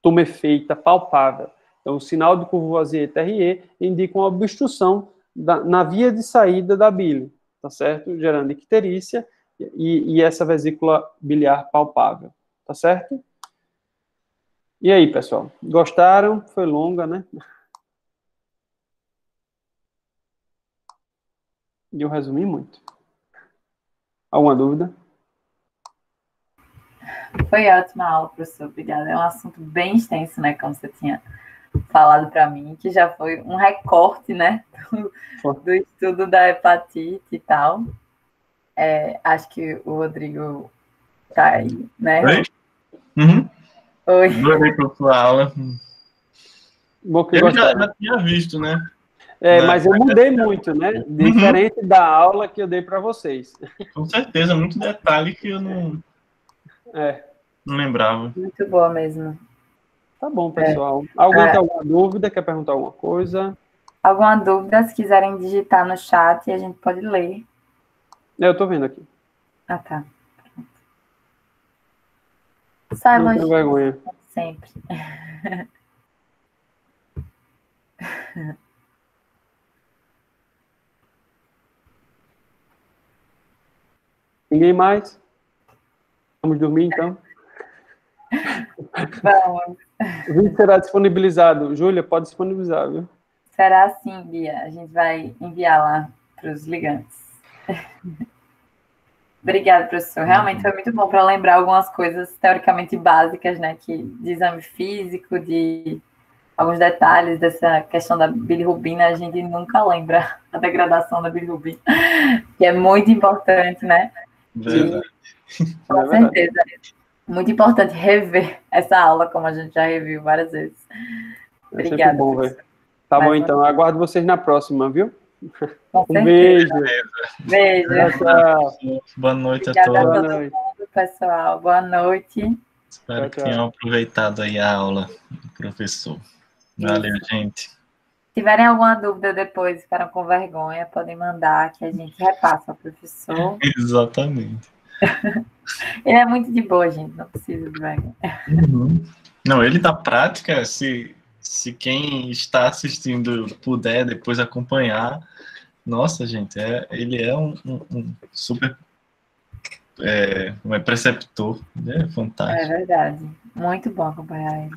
tumefeita, palpável. Então, o sinal de Courvoisier-Terrier indica uma obstrução na via de saída da bile, tá certo? Gerando icterícia e essa vesícula biliar palpável, tá certo? E aí, pessoal? Gostaram? Foi longa, né? E eu resumi muito. Alguma dúvida? Foi ótima aula, professor. Obrigada. É um assunto bem extenso, né? Como você tinha falado para mim, que já foi um recorte, né? Do estudo da hepatite e tal. Acho que o Rodrigo tá aí, né? Oi? Uhum. Oi. Adorei para sua aula. Bom que Eu já tinha visto, né? Mas eu mudei muito, né? Diferente da aula que eu dei para vocês. Com certeza, muito detalhe que eu não lembrava. Muito boa mesmo. Tá bom, pessoal. Alguém tem alguma dúvida? Quer perguntar alguma coisa? Alguma dúvida, se quiserem digitar no chat, a gente pode ler. Eu tô vendo aqui. Ah, tá. Saiba, não tenho vergonha. Sempre. Ninguém mais? Vamos dormir, então? Vamos. O vídeo será disponibilizado. Júlia, pode disponibilizar, viu? Será sim, Bia. A gente vai enviar lá para os ligantes. Obrigada, professor. Realmente foi muito bom para lembrar algumas coisas teoricamente básicas, né? De exame físico, de alguns detalhes dessa questão da bilirrubina. A gente nunca lembra a degradação da bilirrubina, que é muito importante, né? Verdade. Com certeza. Muito importante rever essa aula, como a gente já reviu várias vezes. Obrigada. Bom, tá bom, então. Aguardo vocês na próxima, viu? Um beijo. Beijo. Tchau. Boa noite Obrigada a todos. A todo mundo, pessoal. Boa noite. Espero que tenham aproveitado aí a aula do professor. Valeu, gente. Se tiverem alguma dúvida depois, ficaram com vergonha, podem mandar que a gente repassa ao professor. Exatamente. Ele é muito de boa, gente, não precisa de vergonha. Não, ele da prática, se quem está assistindo puder depois acompanhar, nossa, gente, ele é um super preceptor, né? Fantástico. É verdade, muito bom acompanhar ele.